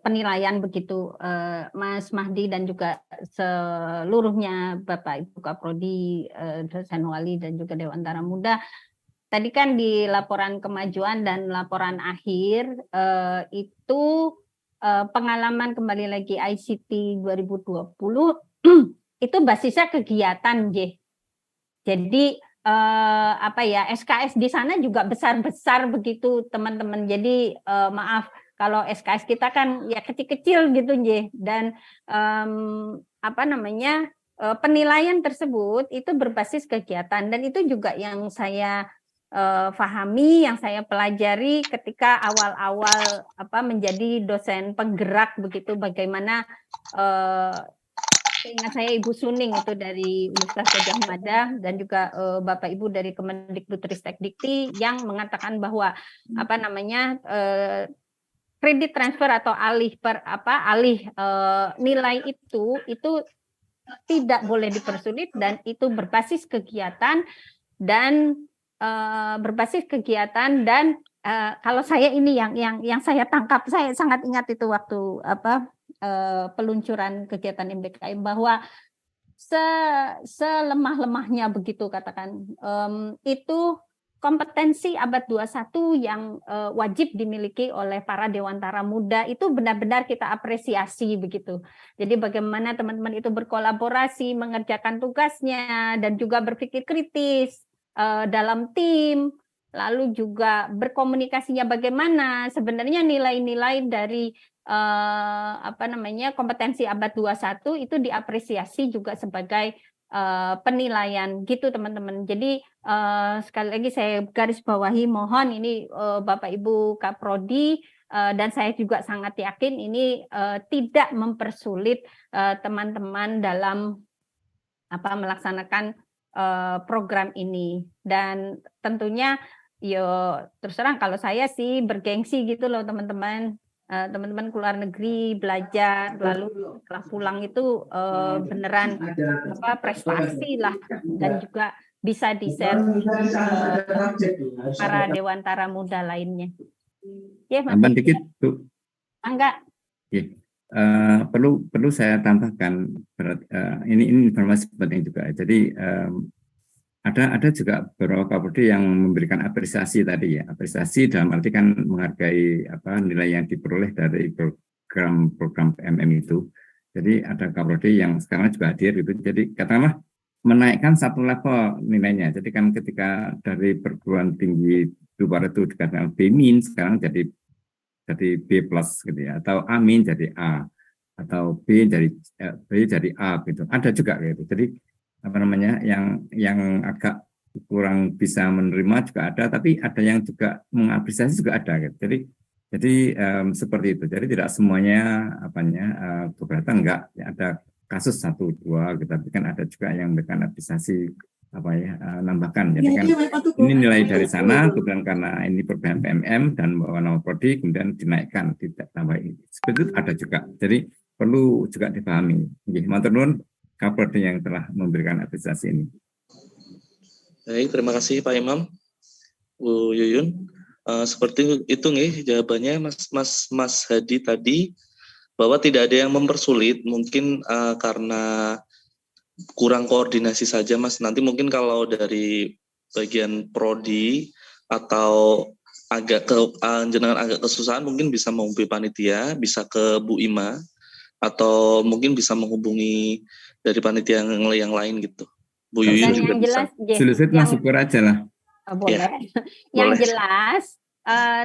penilaian begitu Mas Mahdi dan juga seluruhnya Bapak Ibu Kaprodi, dosen wali dan juga Dewantara Muda. Tadi kan di laporan kemajuan dan laporan akhir itu pengalaman kembali lagi ICT 2020 itu basisnya kegiatan, Jadi SKS di sana juga besar-besar begitu teman-teman. Jadi maaf kalau SKS kita kan ya kecil-kecil gitu, dan penilaian tersebut itu berbasis kegiatan, dan itu juga yang saya pahami, yang saya pelajari ketika awal-awal menjadi dosen penggerak begitu, bagaimana ingat saya Ibu Suning itu dari Universitas Gadjah Mada dan juga Bapak Ibu dari Kemendikbudristek Dikti yang mengatakan bahwa kredit transfer atau alih nilai itu tidak boleh dipersulit, dan itu berbasis kegiatan dan kalau saya ini yang saya tangkap, saya sangat ingat itu waktu peluncuran kegiatan MBKI bahwa selemah-lemahnya begitu katakan itu kompetensi abad 21 yang wajib dimiliki oleh para Dewantara Muda itu benar-benar kita apresiasi begitu. Jadi bagaimana teman-teman itu berkolaborasi, mengerjakan tugasnya, dan juga berpikir kritis dalam tim, lalu juga berkomunikasinya bagaimana. Sebenarnya nilai-nilai dari kompetensi abad 21 itu diapresiasi juga sebagai penilaian gitu teman-teman. Jadi sekali lagi saya garis bawahi, mohon ini Bapak Ibu Kaprodi dan saya juga sangat yakin ini tidak mempersulit teman-teman dalam melaksanakan program ini. Dan tentunya terus terang kalau saya sih bergengsi gitu loh teman-teman. Teman-teman keluar negeri belajar, lalu setelah pulang itu beneran prestasi lah, dan juga bisa di-share para Dewantara Muda lainnya. Tambah dikit, Bu. Enggak. Perlu saya tambahkan, ini informasi penting juga. Jadi ada juga beberapa Kapolri yang memberikan apresiasi tadi ya, apresiasi dalam arti kan menghargai nilai yang diperoleh dari program MM itu. Jadi ada Kapolri yang sekarang juga hadir gitu. Jadi katakanlah menaikkan satu level nilainya. Jadi kan ketika dari perguruan tinggi luar itu dikatakan B min, sekarang jadi B plus gitu ya, atau A min jadi A, atau B jadi A gitu. Ada juga gitu. Jadi apa namanya yang agak kurang bisa menerima juga ada, tapi ada yang juga mengapresiasi juga ada gitu. Jadi seperti itu. Jadi tidak semuanya keberatan, enggak ya, ada kasus 1-2 gitu, tapi kan ada juga yang memberikan apresiasi nambahkan. Jadi kan ini nilai dari sana, kemudian karena ini perubahan PMM dan bawa nama prodi, kemudian dinaikkan, tidak tambah ini. Seperti itu ada juga. Jadi perlu juga dipahami. Matur nuwun Kapolri yang telah memberikan apresiasi ini. Baik, terima kasih Pak Imam, Bu Yuyun. Seperti itu nih jawabannya Mas Hadi tadi, bahwa tidak ada yang mempersulit, mungkin karena kurang koordinasi saja Mas. Nanti mungkin kalau dari bagian prodi atau jenengan agak kesusahan, mungkin bisa menghubungi panitia, bisa ke Bu Ima, atau mungkin bisa menghubungi dari panitia yang lain gitu. Bu Yuyun juga bisa. Sulit Mas syukur aja lah. Boleh. Ya, yang boleh. jelas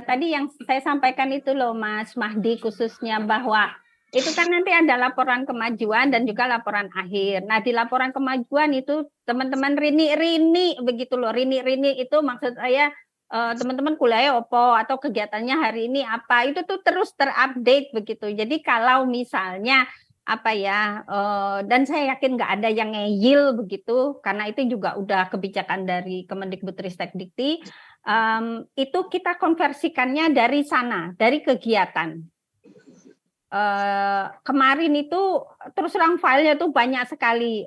tadi yang saya sampaikan itu loh Mas Mahdi, khususnya bahwa itu kan nanti ada laporan kemajuan dan juga laporan akhir. Nah, di laporan kemajuan itu teman-teman rini begitu loh. Rini itu maksud saya teman-teman kuliahnya opo atau kegiatannya hari ini apa, itu tuh terus terupdate begitu. Jadi kalau misalnya dan saya yakin nggak ada yang ngeyel begitu, karena itu juga udah kebijakan dari Kemendikbudristekdikti, itu kita konversikannya dari sana, dari kegiatan. Kemarin itu terus terang filenya tuh banyak sekali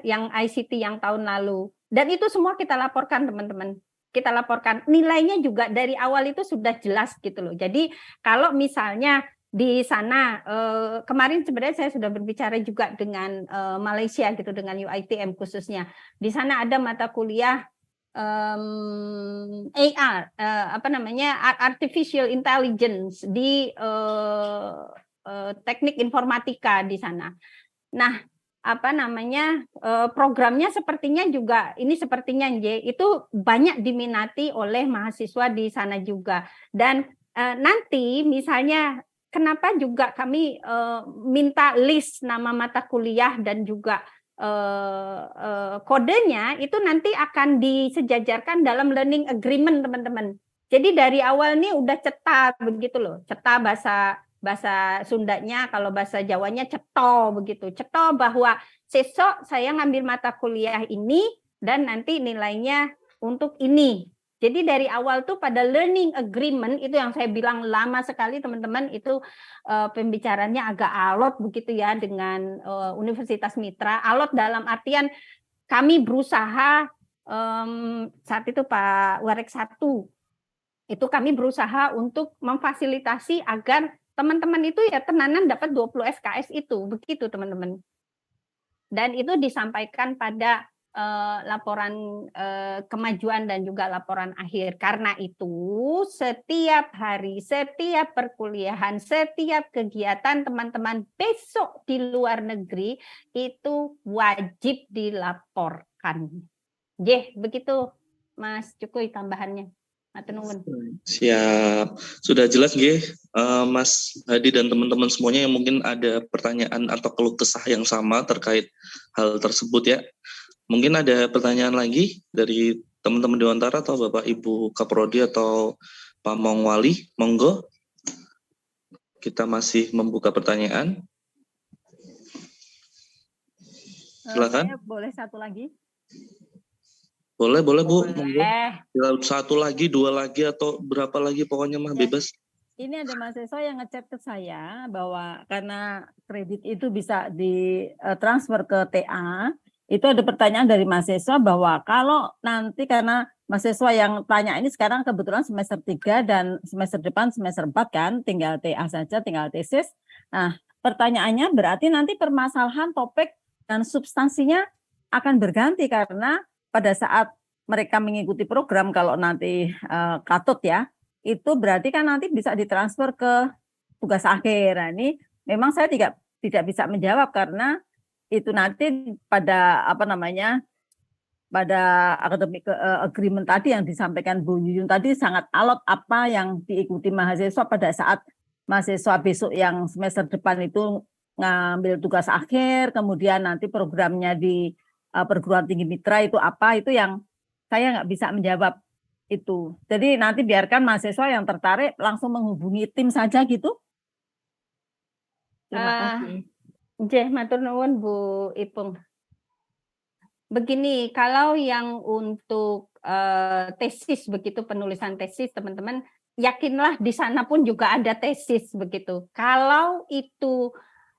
yang ICT yang tahun lalu, dan itu semua kita laporkan teman-teman, kita laporkan nilainya juga dari awal itu sudah jelas gitu loh. Jadi kalau misalnya di sana kemarin sebenarnya saya sudah berbicara juga dengan Malaysia gitu, dengan UiTM khususnya. Di sana ada mata kuliah AR, artificial intelligence di teknik informatika di sana. Nah, programnya sepertinya juga ini itu banyak diminati oleh mahasiswa di sana juga. Dan nanti misalnya kenapa juga kami minta list nama mata kuliah dan juga kodenya itu nanti akan disejajarkan dalam learning agreement teman-teman. Jadi dari awal nih udah cetak begitu loh, cetak bahasa Sundanya, kalau bahasa Jawanya ceto begitu, ceto bahwa sesok saya ngambil mata kuliah ini dan nanti nilainya untuk ini. Jadi dari awal tuh pada learning agreement itu yang saya bilang lama sekali teman-teman, itu pembicaranya agak alot begitu ya dengan Universitas Mitra. Alot dalam artian kami berusaha saat itu Pak Warek 1 itu kami berusaha untuk memfasilitasi agar teman-teman itu ya tenanan dapat 20 SKS itu, begitu teman-teman. Dan itu disampaikan pada laporan kemajuan dan juga laporan akhir. Karena itu setiap hari, setiap perkuliahan, setiap kegiatan teman-teman besok di luar negeri itu wajib dilaporkan. Begitu Mas Cukuy tambahannya. Siap, sudah jelas Mas Hadi dan teman-teman semuanya yang mungkin ada pertanyaan atau keluh kesah yang sama terkait hal tersebut ya. Mungkin ada pertanyaan lagi dari teman-teman Dewantara atau Bapak Ibu Kaprodi atau Pak Mongwali, monggo. Kita masih membuka pertanyaan. Silakan. Saya boleh satu lagi? Boleh Bu. Monggo. Satu lagi, dua lagi atau berapa lagi pokoknya mah bebas. Ini ada mahasiswa yang ngechat ke saya bahwa karena kredit itu bisa ditransfer ke TA. Itu ada pertanyaan dari mahasiswa bahwa kalau nanti, karena mahasiswa yang tanya ini sekarang kebetulan semester 3 dan semester depan semester 4 kan, tinggal TA saja, tinggal tesis. Nah, pertanyaannya berarti nanti permasalahan topik dan substansinya akan berganti karena pada saat mereka mengikuti program, kalau nanti katut ya, itu berarti kan nanti bisa ditransfer ke tugas akhir. Nah, ini memang saya tidak bisa menjawab karena itu nanti pada apa namanya, pada academic agreement tadi yang disampaikan Bu Yuyun tadi sangat alot apa yang diikuti mahasiswa pada saat mahasiswa besok yang semester depan itu ngambil tugas akhir, kemudian nanti programnya di perguruan tinggi mitra itu apa, itu yang saya nggak bisa menjawab itu. Jadi nanti biarkan mahasiswa yang tertarik langsung menghubungi tim saja gitu. Terima kasih. Nggih, matur nuwun Bu Ipung. Begini, kalau yang untuk tesis begitu, penulisan tesis, teman-teman yakinlah di sana pun juga ada tesis begitu. Kalau itu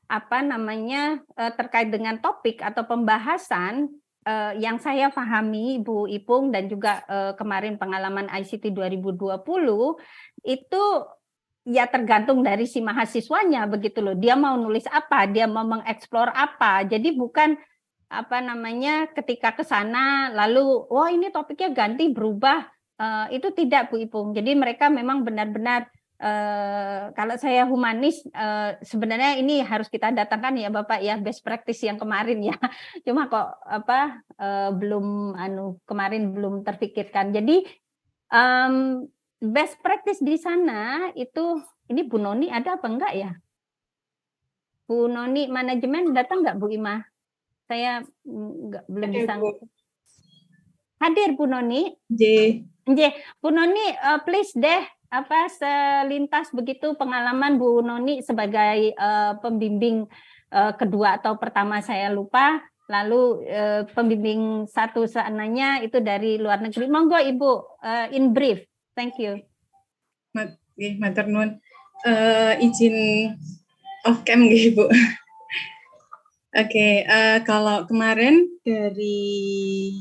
apa namanya terkait dengan topik atau pembahasan yang saya pahami Bu Ipung dan juga kemarin pengalaman ICT 2020 itu ya tergantung dari si mahasiswanya begitu loh. Dia mau nulis apa, dia mau mengeksplor apa. Jadi bukan apa namanya ketika ke sana lalu wah ini topiknya ganti berubah, itu tidak Bu Ipung. Jadi mereka memang benar-benar kalau saya humanis sebenarnya ini harus kita datangkan ya Bapak ya, best practice yang kemarin ya. Cuma kok apa belum kemarin belum terpikirkan. Jadi best practice di sana itu, ini Bu Noni ada apa enggak ya? Bu Noni manajemen datang enggak Bu Ima? Saya belum bisa. Hadir Bu Noni? Nggih. Bu Noni please deh apa selintas begitu pengalaman Bu Noni sebagai pembimbing kedua atau pertama saya lupa, lalu pembimbing satu sananya itu dari luar negeri. Monggo Ibu in brief. Thank you. Matur nuwun. Izin off cam nggih Bu. Oke, kalau kemarin dari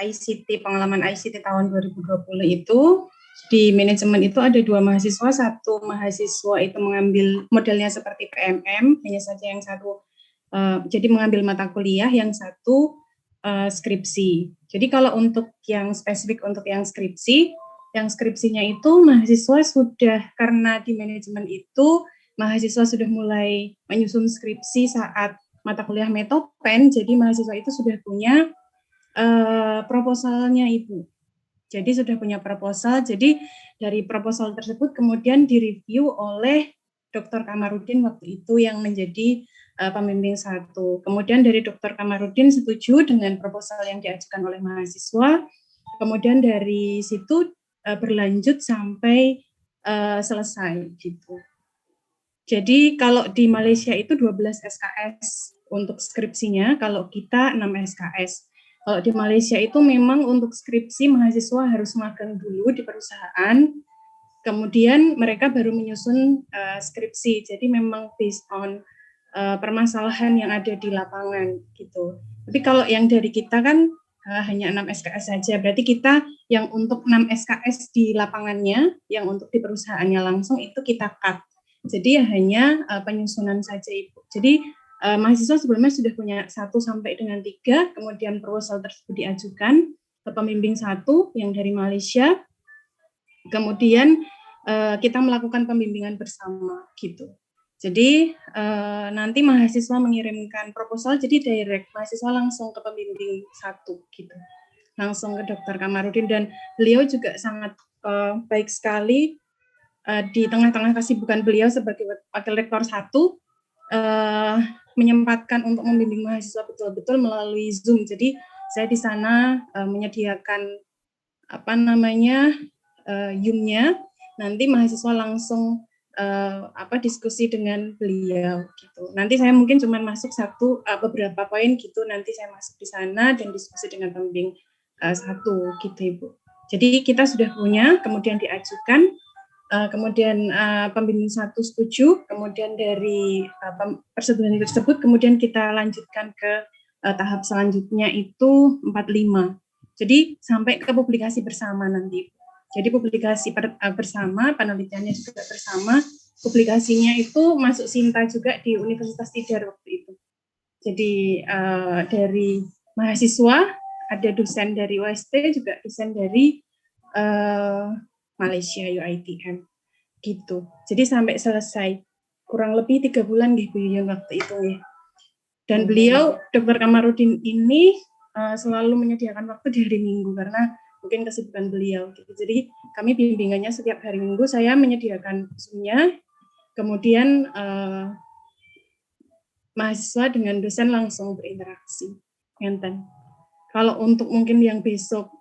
ICT, pengalaman ICT tahun 2020 itu, di manajemen itu ada 2 mahasiswa, satu mahasiswa itu mengambil modelnya seperti PMM, hanya saja yang satu, jadi mengambil mata kuliah, yang satu skripsi. Jadi kalau untuk yang spesifik untuk yang skripsinya itu mahasiswa sudah, karena di manajemen itu, mahasiswa sudah mulai menyusun skripsi saat mata kuliah Metopen, jadi mahasiswa itu sudah punya proposalnya Ibu. Jadi sudah punya proposal, jadi dari proposal tersebut kemudian direview oleh Dr. Kamarudin waktu itu yang menjadi pembimbing satu. Kemudian dari Dr. Kamarudin setuju dengan proposal yang diajukan oleh mahasiswa, kemudian dari situ berlanjut sampai selesai gitu. Jadi kalau di Malaysia itu 12 SKS untuk skripsinya, kalau kita 6 SKS. Kalau di Malaysia itu memang untuk skripsi mahasiswa harus magang dulu di perusahaan, kemudian mereka baru menyusun skripsi. Jadi memang based on permasalahan yang ada di lapangan gitu. Tapi kalau yang dari kita kan hanya 6 SKS saja, berarti kita yang untuk 6 SKS di lapangannya, yang untuk di perusahaannya langsung itu kita cut. Jadi ya hanya penyusunan saja Ibu. Jadi mahasiswa sebelumnya sudah punya 1 sampai dengan 3, kemudian proposal tersebut diajukan ke pembimbing 1 yang dari Malaysia, kemudian kita melakukan pembimbingan bersama gitu. Jadi nanti mahasiswa mengirimkan proposal, jadi direct mahasiswa langsung ke pembimbing 1 gitu, langsung ke Dr. Kamarudin, dan beliau juga sangat baik sekali. Di tengah-tengah kesibukan beliau sebagai wakil rektor 1, menyempatkan untuk membimbing mahasiswa betul-betul melalui Zoom. Jadi saya di sana menyediakan Zoom-nya, nanti mahasiswa langsung diskusi dengan beliau gitu. Nanti saya mungkin cuma masuk beberapa poin gitu, nanti saya masuk di sana dan diskusi dengan pembimbing 1 gitu Ibu. Jadi kita sudah punya, kemudian diajukan. Kemudian pembimbing 1 setuju, kemudian dari persetujuan tersebut kemudian kita lanjutkan ke tahap selanjutnya itu 45. Jadi sampai ke publikasi bersama nanti. Jadi publikasi bersama, penelitiannya juga bersama, publikasinya itu masuk Sinta juga di Universitas Tidar waktu itu. Jadi dari mahasiswa, ada dosen dari UST, juga dosen dari Malaysia UITM gitu. Jadi sampai selesai kurang lebih 3 bulan gitu ya waktu itu ya. Dan beliau, Dr. Kamarudin ini selalu menyediakan waktu di hari Minggu karena mungkin kesibukan beliau. Jadi kami bimbingannya setiap hari Minggu, saya menyediakan Zoom-nya, kemudian mahasiswa dengan dosen langsung berinteraksi. Ngenten. Kalau untuk mungkin yang besok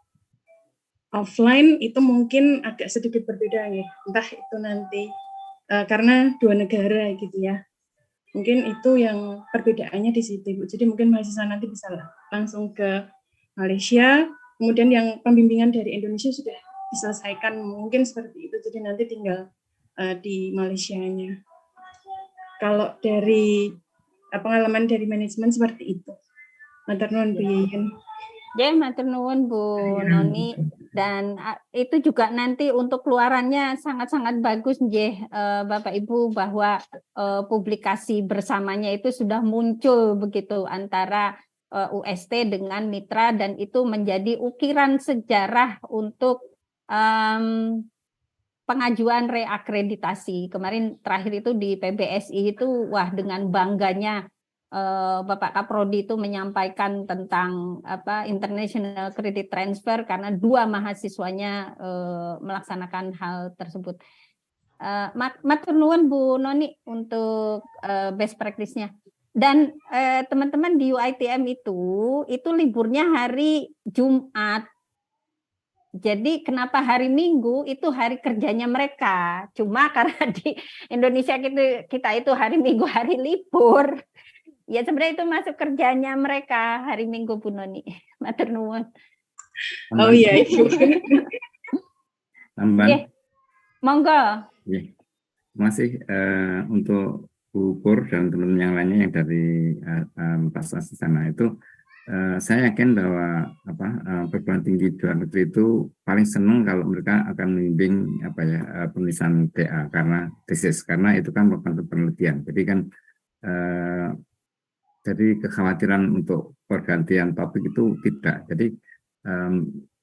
offline itu mungkin agak sedikit berbeda ya. Entah itu nanti karena 2 negara gitu ya. Mungkin itu yang perbedaannya di situ, Bu. Jadi mungkin mahasiswa nanti bisa langsung ke Malaysia, kemudian yang pembimbingan dari Indonesia sudah diselesaikan, mungkin seperti itu. Jadi nanti tinggal di Malaysianya. Kalau dari pengalaman dari manajemen seperti itu. Matur nuwun Bu Yuyun. Ya, matur nuwun Bu Noni. Dan itu juga nanti untuk keluarannya sangat-sangat bagus nggih Bapak Ibu, bahwa publikasi bersamanya itu sudah muncul begitu antara UST dengan mitra, dan itu menjadi ukiran sejarah untuk pengajuan reakreditasi. Kemarin terakhir itu di PBSI itu, wah, dengan bangganya Bapak Kaprodi itu menyampaikan tentang international credit transfer karena 2 mahasiswanya melaksanakan hal tersebut. Matur nuwun Bu Noni untuk best practice-nya. Dan teman-teman di UITM itu liburnya hari Jumat. Jadi kenapa hari Minggu itu hari kerjanya mereka. Cuma karena di Indonesia kita itu hari Minggu hari libur. Ya sebenarnya itu masuk kerjanya mereka hari Minggu Bu Noni. Matur nuwun. Oh iya Ibu. Tambahan. Monggo. Masih untuk Bu Pur dan teman yang lainnya yang dari universitas di sana itu, saya yakin bahwa perguruan tinggi di luar negeri itu paling senang kalau mereka akan membimbing penulisan TA karena tesis, karena itu kan merupakan penelitian. Jadi kan jadi kekhawatiran untuk pergantian topik itu tidak. Jadi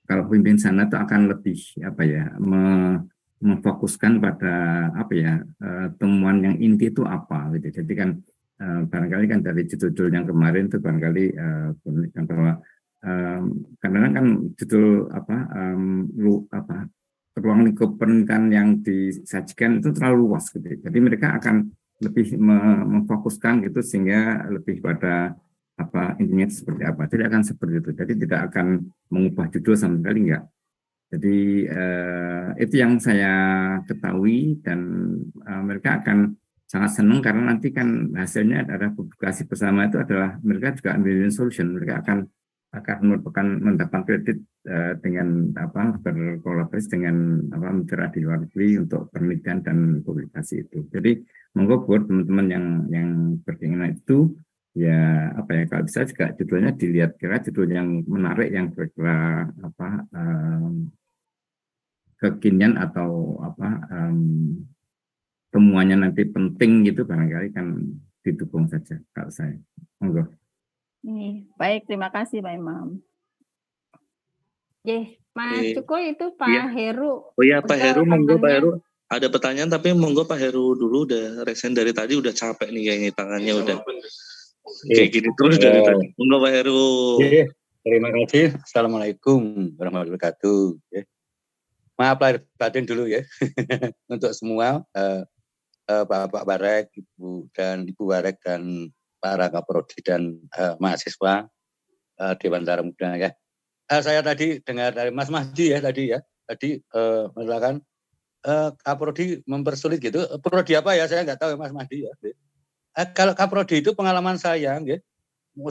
kalau pemimpin sana itu akan lebih memfokuskan pada temuan yang inti itu apa gitu. Jadi kan barangkali kan dari judul yang kemarin itu barangkali bahwa kadang-kadang kan judul ruang lingkup penelitian yang disajikan itu terlalu luas gitu. Jadi mereka akan lebih memfokuskan gitu sehingga lebih pada intinya seperti apa. Tidak akan seperti itu. Jadi tidak akan mengubah judul sama sekali, enggak. Jadi itu yang saya ketahui, dan mereka akan sangat senang karena nanti kan hasilnya adalah publikasi bersama itu adalah mereka juga ambil solution. Mereka akan mendapat kredit dengan berkolaborasi dengan mitra di luar negeri untuk penelitian dan publikasi itu. Jadi monggo buat teman-teman yang berkeinginan itu ya kalau bisa juga judulnya dilihat, kira judul yang menarik, yang kira-kira kekinian atau temuannya nanti penting gitu, barangkali kan didukung saja kalau saya. Monggo. Baik, terima kasih Pak Imam. Mas Cuko itu Pak Heru. Oh iya, Pak Heru, monggo Pak Heru. Ada pertanyaan tapi monggo Pak Heru dulu, udah resen dari tadi, udah capek nih kayaknya tangannya udah kayak gini terus dari tadi. Monggo Pak Heru. Terima kasih. Assalamualaikum warahmatullahi wabarakatuh. Maaf lahir batin dulu ya untuk semua Bapak Barek, Ibu Barek dan para kaprodi dan mahasiswa Dewan Tara Muda ya. Saya tadi dengar dari Mas Mahdi ya tadi mengatakan kaprodi mempersulit gitu. Prodi apa ya, saya nggak tahu ya Mas Mahdi ya. Kalau kaprodi itu pengalaman saya ya,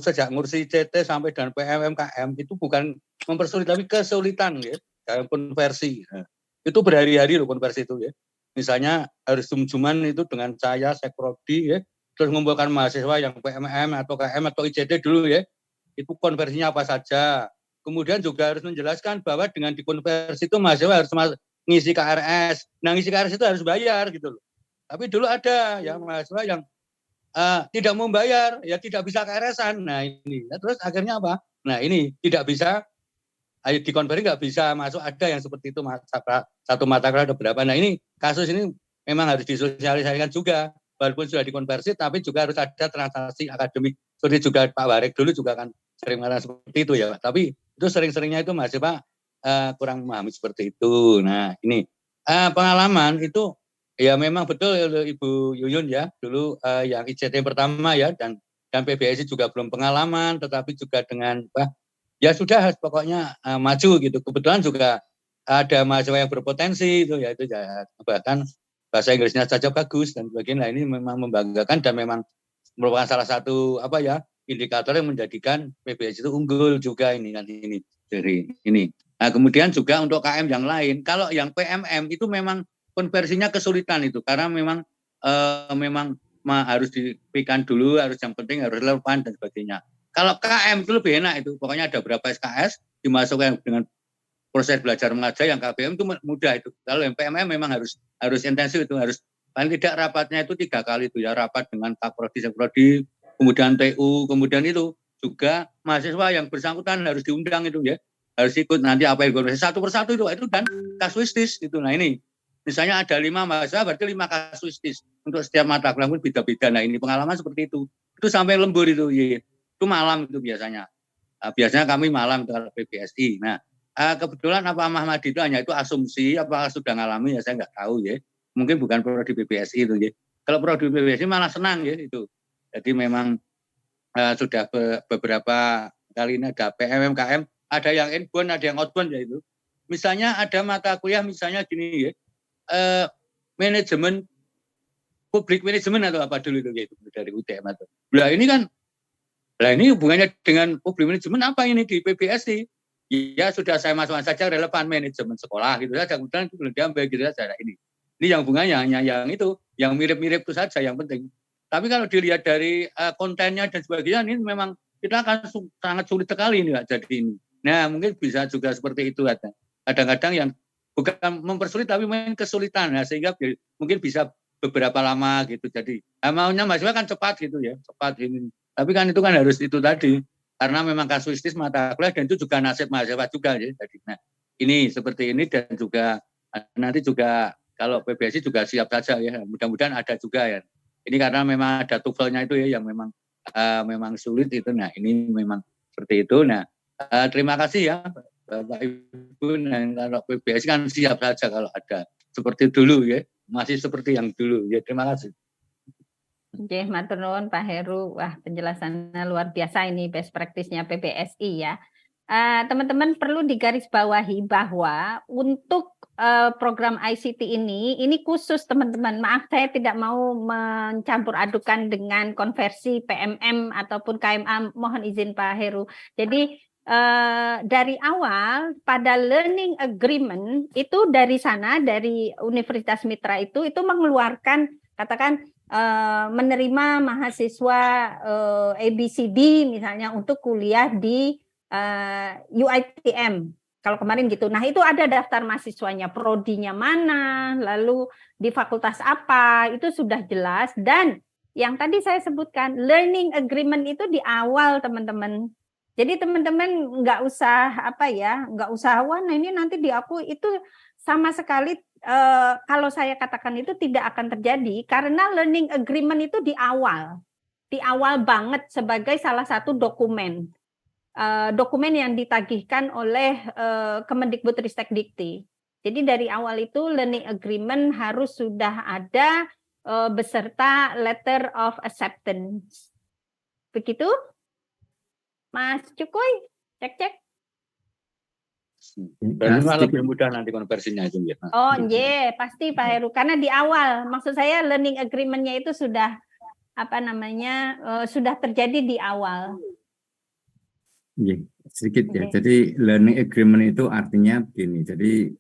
sejak ngursi CT sampai dan PMMKM itu bukan mempersulit tapi kesulitan ya dalam konversi. Itu berhari-hari loh konversi itu ya. Misalnya harus zoom-zooman itu dengan saya Sekprodi ya, terus mengumpulkan mahasiswa yang PMM atau KM atau ICT dulu ya, itu konversinya apa saja. Kemudian juga harus menjelaskan bahwa dengan dikonversi itu mahasiswa harus ngisi KRS. Nah ngisi KRS itu harus bayar gitu loh. Tapi dulu ada ya mahasiswa yang tidak mau bayar, ya tidak bisa KRS-an. Nah ini, terus akhirnya apa? Nah ini tidak bisa, dikonversi nggak bisa masuk, ada yang seperti itu, satu mata kuliah ada berapa. Nah ini kasus ini memang harus disosialisasikan juga. Walaupun sudah dikonversi, tapi juga harus ada transaksi akademik seperti juga Pak Warek dulu juga kan sering mengatakan seperti itu ya Pak. Tapi itu sering-seringnya itu mahasiswa kurang memahami seperti itu. Nah ini pengalaman itu ya memang betul Ibu Yuyun ya, dulu yang ICT pertama ya, dan PBSI juga belum pengalaman, tetapi juga dengan ya sudah pokoknya maju gitu. Kebetulan juga ada mahasiswa yang berpotensi itu ya, itu ya, bahkan bahasa Inggrisnya saja bagus dan sebagainya. Nah, ini memang membanggakan dan memang merupakan salah satu indikator yang menjadikan PBSI itu unggul juga ini nanti ini dari ini. Nah, kemudian juga untuk KM yang lain, kalau yang PMM itu memang konversinya kesulitan itu karena memang harus dipikirkan dulu, harus yang penting harus relevan dan sebagainya. Kalau KM itu lebih enak itu, pokoknya ada berapa SKS dimasukkan dengan proses belajar mengajar. Yang KBM itu mudah itu. Kalau yang PMM memang harus intensif itu, harus paling tidak rapatnya itu 3 kali itu ya, rapat dengan Prodi, kemudian TU, kemudian itu juga mahasiswa yang bersangkutan harus diundang itu ya, harus ikut nanti apa yang satu persatu itu dan kasuistis itu. Nah ini misalnya ada 5 mahasiswa berarti 5 kasuistis untuk setiap mata kuliah pun beda-beda. Nah ini pengalaman seperti itu sampai lembur itu ya. Itu malam itu biasanya. Biasanya kami malam itu kalau PBSI. Nah kebetulan apa Mahmadi itu hanya itu asumsi, apakah sudah ngalami ya saya nggak tahu ya. Mungkin bukan prodi PBSI itu ya. Kalau prodi PBSI malah senang ya itu. Jadi memang sudah beberapa kali ini ada PMM, KM, ada yang inbound, ada yang outbound ya itu. Misalnya ada mata kuliah misalnya gini ya, manajemen publik manajemen atau apa dulu itu ya, itu dari UTM atau. Nah ini kan, ini hubungannya dengan publik manajemen apa ini di PBSI? Ya sudah saya masukkan saja relevan manajemen sekolah gitu saja, kemudian itu belum diambil gitu saja ini. Ini yang hubungannya hanya yang itu, yang mirip-mirip itu saja yang penting. Tapi kalau dilihat dari kontennya dan sebagainya, ini memang kita akan sangat sulit sekali ini jadi ini. Nah mungkin bisa juga seperti itu ada. Kadang-kadang yang bukan mempersulit tapi mungkin kesulitan, nah, sehingga mungkin bisa beberapa lama gitu. Jadi maunya mahasiswa kan cepat gitu ya, cepat ini. Tapi kan itu kan harus itu tadi. Karena memang kasuistis mata kuliah dan itu juga nasib mahasiswa juga ya. Jadi, nah ini seperti ini dan juga nanti juga kalau PBSI juga siap saja ya. Mudah-mudahan ada juga ya. Ini karena memang ada TOEFL-nya itu ya yang memang sulit itu. Nah ini memang seperti itu. Nah terima kasih ya Bapak Ibu. Nah kalau PBSI kan siap saja kalau ada seperti dulu ya. Masih seperti yang dulu ya. Terima kasih. Oke, matur nuwun Pak Heru. Wah, penjelasannya luar biasa ini best practice-nya PBSI ya. Teman-teman perlu digarisbawahi bahwa untuk program ICT ini khusus teman-teman. Maaf saya tidak mau mencampur adukan dengan konversi PMM ataupun KMA. Mohon izin Pak Heru. Jadi dari awal pada learning agreement itu dari sana dari Universitas Mitra itu mengeluarkan katakan menerima mahasiswa ABCD misalnya untuk kuliah di UITM kalau kemarin gitu. Nah itu ada daftar mahasiswanya, prodinya mana, lalu di fakultas apa, itu sudah jelas. Dan yang tadi saya sebutkan learning agreement itu di awal teman-teman. Jadi teman-teman nggak usah nggak usah wah nah ini nanti di aku itu sama sekali. Kalau saya katakan itu tidak akan terjadi karena learning agreement itu di awal banget sebagai salah satu dokumen yang ditagihkan oleh Kemendikbudristekdikti. Jadi dari awal itu learning agreement harus sudah ada beserta letter of acceptance. Begitu, Mas Cukuy, cek. Dan lebih mudah nanti konversinya itu ya. Oh iya, pasti Pak Heru. Karena di awal, maksud saya learning agreement-nya itu sudah sudah terjadi di awal. Iya, sedikit ya. Jadi learning agreement itu artinya begini. Jadi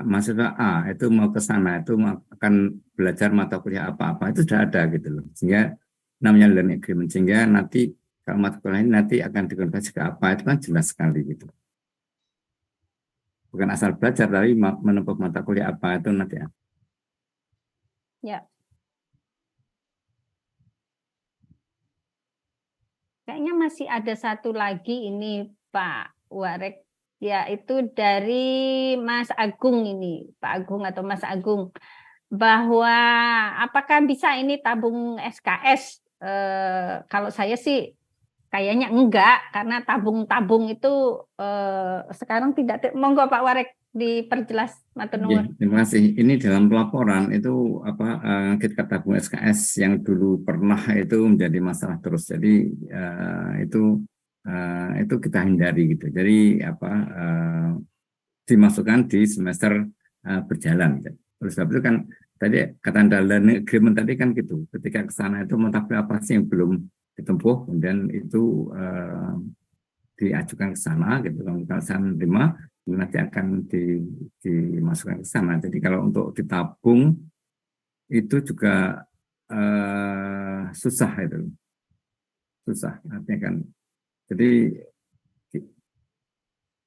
mahasiswa A itu mau ke sana itu akan belajar mata kuliah apa-apa itu sudah ada gitu loh. Sehingga namanya learning agreement. Sehingga nanti kalau mata kuliah ini nanti akan dikonversi ke apa itu kan jelas sekali gitu. Bukan asal belajar, tapi menempuh mata kuliah apa itu nanti. Ya. Kayaknya masih ada satu lagi ini Pak Warek, yaitu dari Mas Agung ini, Pak Agung atau Mas Agung, bahwa apakah bisa ini tabung SKS kalau saya sih kayaknya enggak, karena tabung-tabung itu sekarang tidak. Monggo Pak Warek diperjelas, matur nuwun. Terima kasih. Ini dalam pelaporan itu ketika tabung SKS yang dulu pernah itu menjadi masalah terus. Jadi itu kita hindari gitu. Jadi dimasukkan di semester berjalan. Terus itu kan tadi kata learning agreement tadi kan gitu. Ketika ke sana itu mata kuliah apa sih yang belum ditempuh, kemudian itu diajukan ke sana gitu. Kalau saya menerima, nanti akan dimasukkan ke sana. Jadi kalau untuk ditabung itu juga susah itu, susah artinya kan. Jadi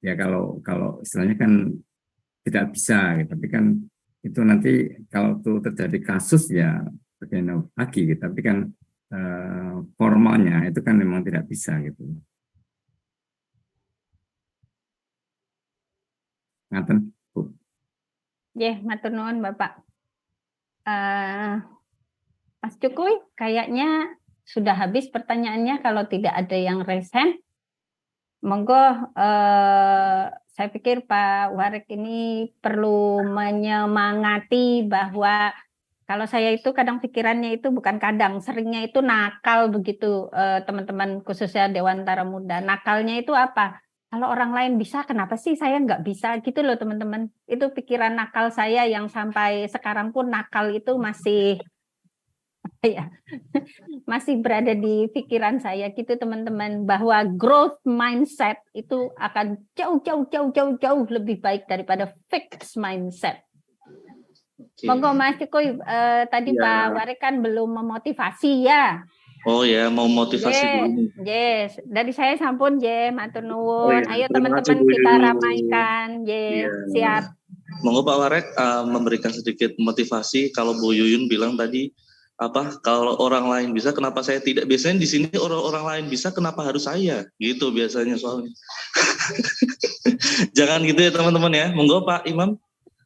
ya kalau istilahnya kan tidak bisa, gitu. Tapi kan itu nanti kalau itu terjadi kasus ya bagaimana lagi, gitu. Tapi kan formalnya itu kan memang tidak bisa gitu. Ngaten, Bu. Matur nuwun Bapak. Mas Cukuy, kayaknya sudah habis pertanyaannya. Kalau tidak ada yang raise hand, monggo. Saya pikir Pak Warek ini perlu menyemangati bahwa kalau saya itu kadang pikirannya itu bukan kadang, seringnya itu nakal begitu, teman-teman, khususnya Dewantara Muda. Nakalnya itu apa? Kalau orang lain bisa, kenapa sih saya nggak bisa gitu loh teman-teman. Itu pikiran nakal saya yang sampai sekarang pun nakal itu masih masih berada di pikiran saya gitu teman-teman, bahwa growth mindset itu akan jauh lebih baik daripada fixed mindset. Monggo Mas Cukuy, tadi Pak Warek kan belum memotivasi ya. Oh ya, mau motivasi dulu. Yes, dari saya sampun matur nuwun. Ayo teman-teman kasih, Bu kita Yuyun. ramaikan. Siap. Monggo Pak Warek memberikan sedikit motivasi. Kalau Bu Yuyun bilang tadi kalau orang lain bisa kenapa saya tidak? Biasanya di sini orang lain bisa kenapa harus saya? Gitu biasanya soalnya. Jangan gitu ya teman-teman ya. Monggo Pak Imam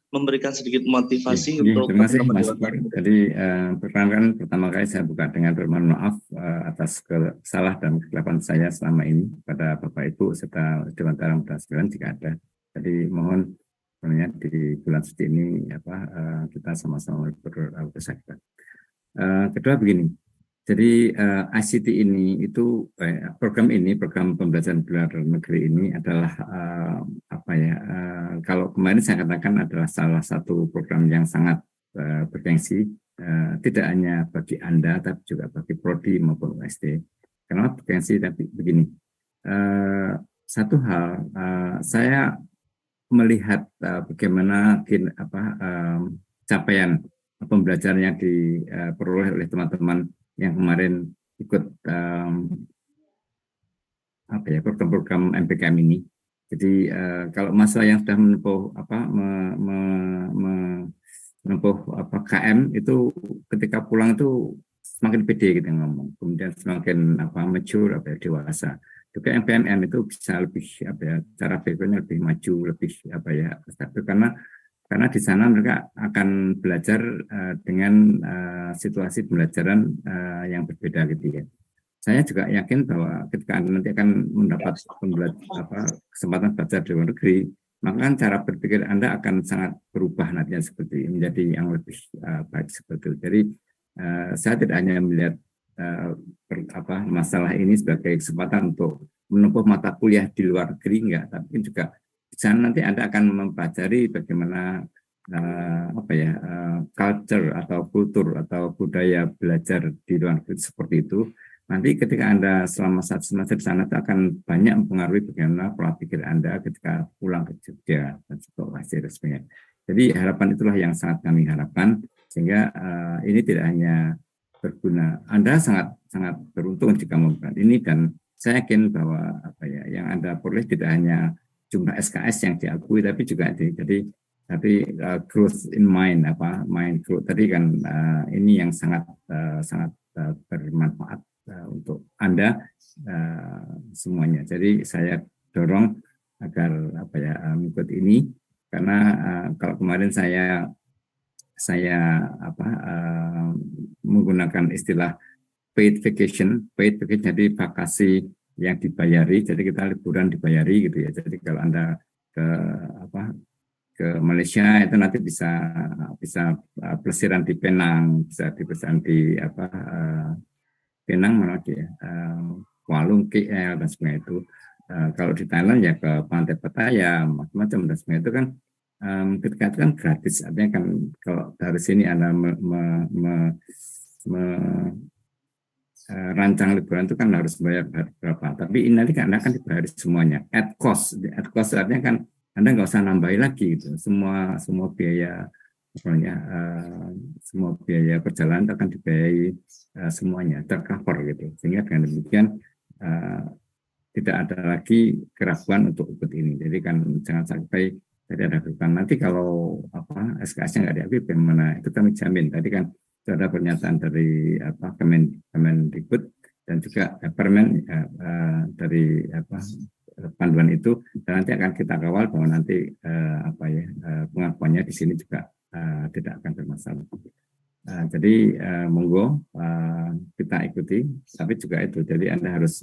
memberikan sedikit motivasi untuk terima kasih teman-teman Mas Pur. Jadi perkenalkan pertama kali saya buka dengan bermohon maaf atas kesalahan dan kekeliruan saya selama ini pada Bapak Ibu serta Dewantara Muda sekalian jika ada. Jadi mohon sebenarnya di bulan suci ini kita sama-sama berusaha. Kedua begini. Jadi ICT ini itu program pembelajaran di luar negeri ini adalah kalau kemarin saya katakan adalah salah satu program yang sangat bergengsi, tidak hanya bagi Anda tapi juga bagi prodi maupun UST. Kenapa bergengsi? Tapi begini, satu hal saya melihat bagaimana capaian pembelajaran yang diperoleh oleh teman-teman yang kemarin ikut program-program MPKM ini. Jadi kalau masalah yang sudah menempuh KM itu ketika pulang itu semakin pede kita ngomong, kemudian semakin mature dewasa. Juga MPMM itu bisa lebih cara pikirnya lebih maju, lebih stabil karena di sana mereka akan belajar dengan situasi pembelajaran yang berbeda gitu ya. Saya juga yakin bahwa ketika Anda nanti akan mendapat kesempatan belajar di luar negeri, maka cara berpikir Anda akan sangat berubah nantinya seperti menjadi yang lebih baik seperti itu. Jadi saya tidak hanya melihat masalah ini sebagai kesempatan untuk menempuh mata kuliah di luar negeri, enggak, tapi juga di sana nanti Anda akan mempelajari bagaimana culture atau kultur atau budaya belajar di luar negeri seperti itu. Nanti ketika Anda selama 1 semester di sana itu akan banyak mempengaruhi bagaimana pola pikir Anda ketika pulang ke Jogja dan seterusnya resminya. Jadi harapan itulah yang sangat kami harapkan sehingga ini tidak hanya berguna. Anda sangat beruntung jika melakukan ini dan saya yakin bahwa yang Anda peroleh tidak hanya jumlah SKS yang diakui tapi juga tapi growth in mind mind growth tadi kan ini yang sangat bermanfaat untuk Anda semuanya. Jadi saya dorong agar mengikut ini karena kalau kemarin saya menggunakan istilah paid vacation jadi vakasi yang dibayari, jadi kita liburan dibayari gitu ya. Jadi kalau Anda ke Malaysia itu nanti bisa pelesiran di Penang, bisa pelesiran di Penang mana lagi ya, Walung, KL dan sebagainya itu. Kalau di Thailand ya ke Pantai Pattaya, macam-macam dan sebagainya itu kan ketika itu kan gratis. Artinya kan kalau dari sini Anda rancang liburan itu kan harus bayar berapa, tapi ini nanti kan Anda akan dibayar semuanya at cost artinya kan Anda nggak usah nambahin lagi gitu. Semua biaya semua biaya perjalanan itu akan dibayari semuanya, tercover gitu, sehingga dengan demikian tidak ada lagi keraguan untuk ikut ini. Jadi kan jangan sampai tadi ada kerugian nanti kalau SKS-nya nggak diambil bagaimana, itu kami jamin. Tadi kan itu ada pernyataan dari Kemendikbud dan juga Permen dari panduan itu, dan nanti akan kita kawal bahwa nanti pengakuannya di sini juga tidak akan bermasalah. Jadi monggo kita ikuti, tapi juga itu jadi Anda harus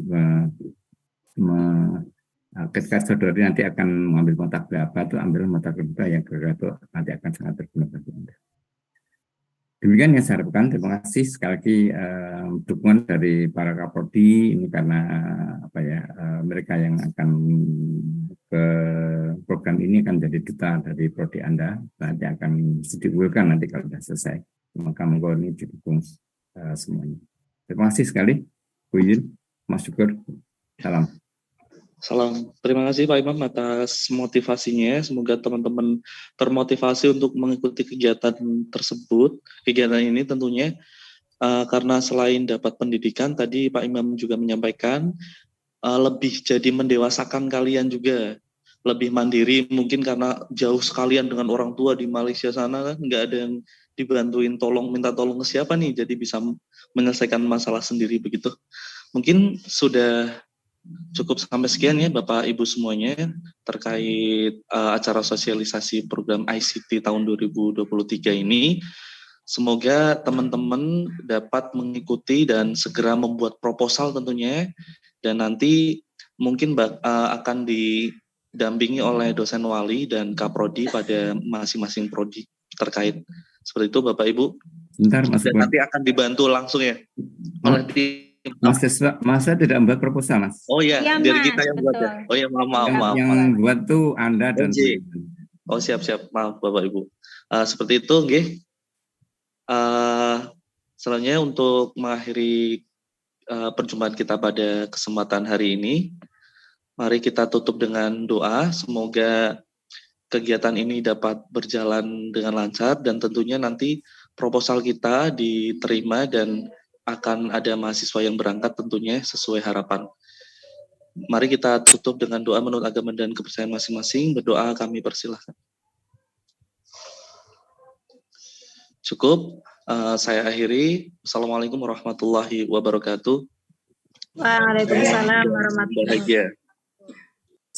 ketika saudari nanti akan mengambil mata kuliah apa itu ambil mata kuliah yang itu nanti akan sangat berguna bagi Anda. Demikian yang saya harapkan. Terima kasih sekali lagi dukungan dari para Kaprodi ini karena mereka yang akan ke program ini akan jadi duta dari prodi Anda, nanti akan diunggulkan nanti kalau sudah selesai. Maka monggo ini didukung semuanya. Terima kasih sekali Bu Yun, Mas Syukur, salam. Salam. Terima kasih Pak Imam atas motivasinya. Semoga teman-teman termotivasi untuk mengikuti kegiatan tersebut. Kegiatan ini tentunya karena selain dapat pendidikan, tadi Pak Imam juga menyampaikan lebih jadi mendewasakan kalian juga, lebih mandiri mungkin karena jauh sekalian dengan orang tua di Malaysia sana kan, nggak ada yang dibantuin minta tolong ke siapa nih, jadi bisa menyelesaikan masalah sendiri begitu. Mungkin sudah cukup sampai sekian ya Bapak Ibu semuanya terkait acara sosialisasi program ICT tahun 2023 ini. Semoga teman-teman dapat mengikuti dan segera membuat proposal tentunya, dan nanti mungkin akan didampingi oleh dosen wali dan Kaprodi pada masing-masing prodi terkait. Seperti itu Bapak Ibu. Bentar, Mas. Dan nanti akan dibantu langsung ya oleh Mas saya tidak membuat proposal, Mas. Oh iya, dari kita yang buat ya. Oh iya, maaf. Yang buat tuh Anda dan Oh siap, maaf Bapak Ibu. Seperti itu, nggih. Selanjutnya untuk mengakhiri perjumpaan kita pada kesempatan hari ini, mari kita tutup dengan doa. Semoga kegiatan ini dapat berjalan dengan lancar dan tentunya nanti proposal kita diterima dan akan ada mahasiswa yang berangkat tentunya sesuai harapan. Mari kita tutup dengan doa menurut agama dan kepercayaan masing-masing. Berdoa kami persilahkan. Cukup, saya akhiri. Assalamualaikum warahmatullahi wabarakatuh. Waalaikumsalam warahmatullahi wabarakatuh.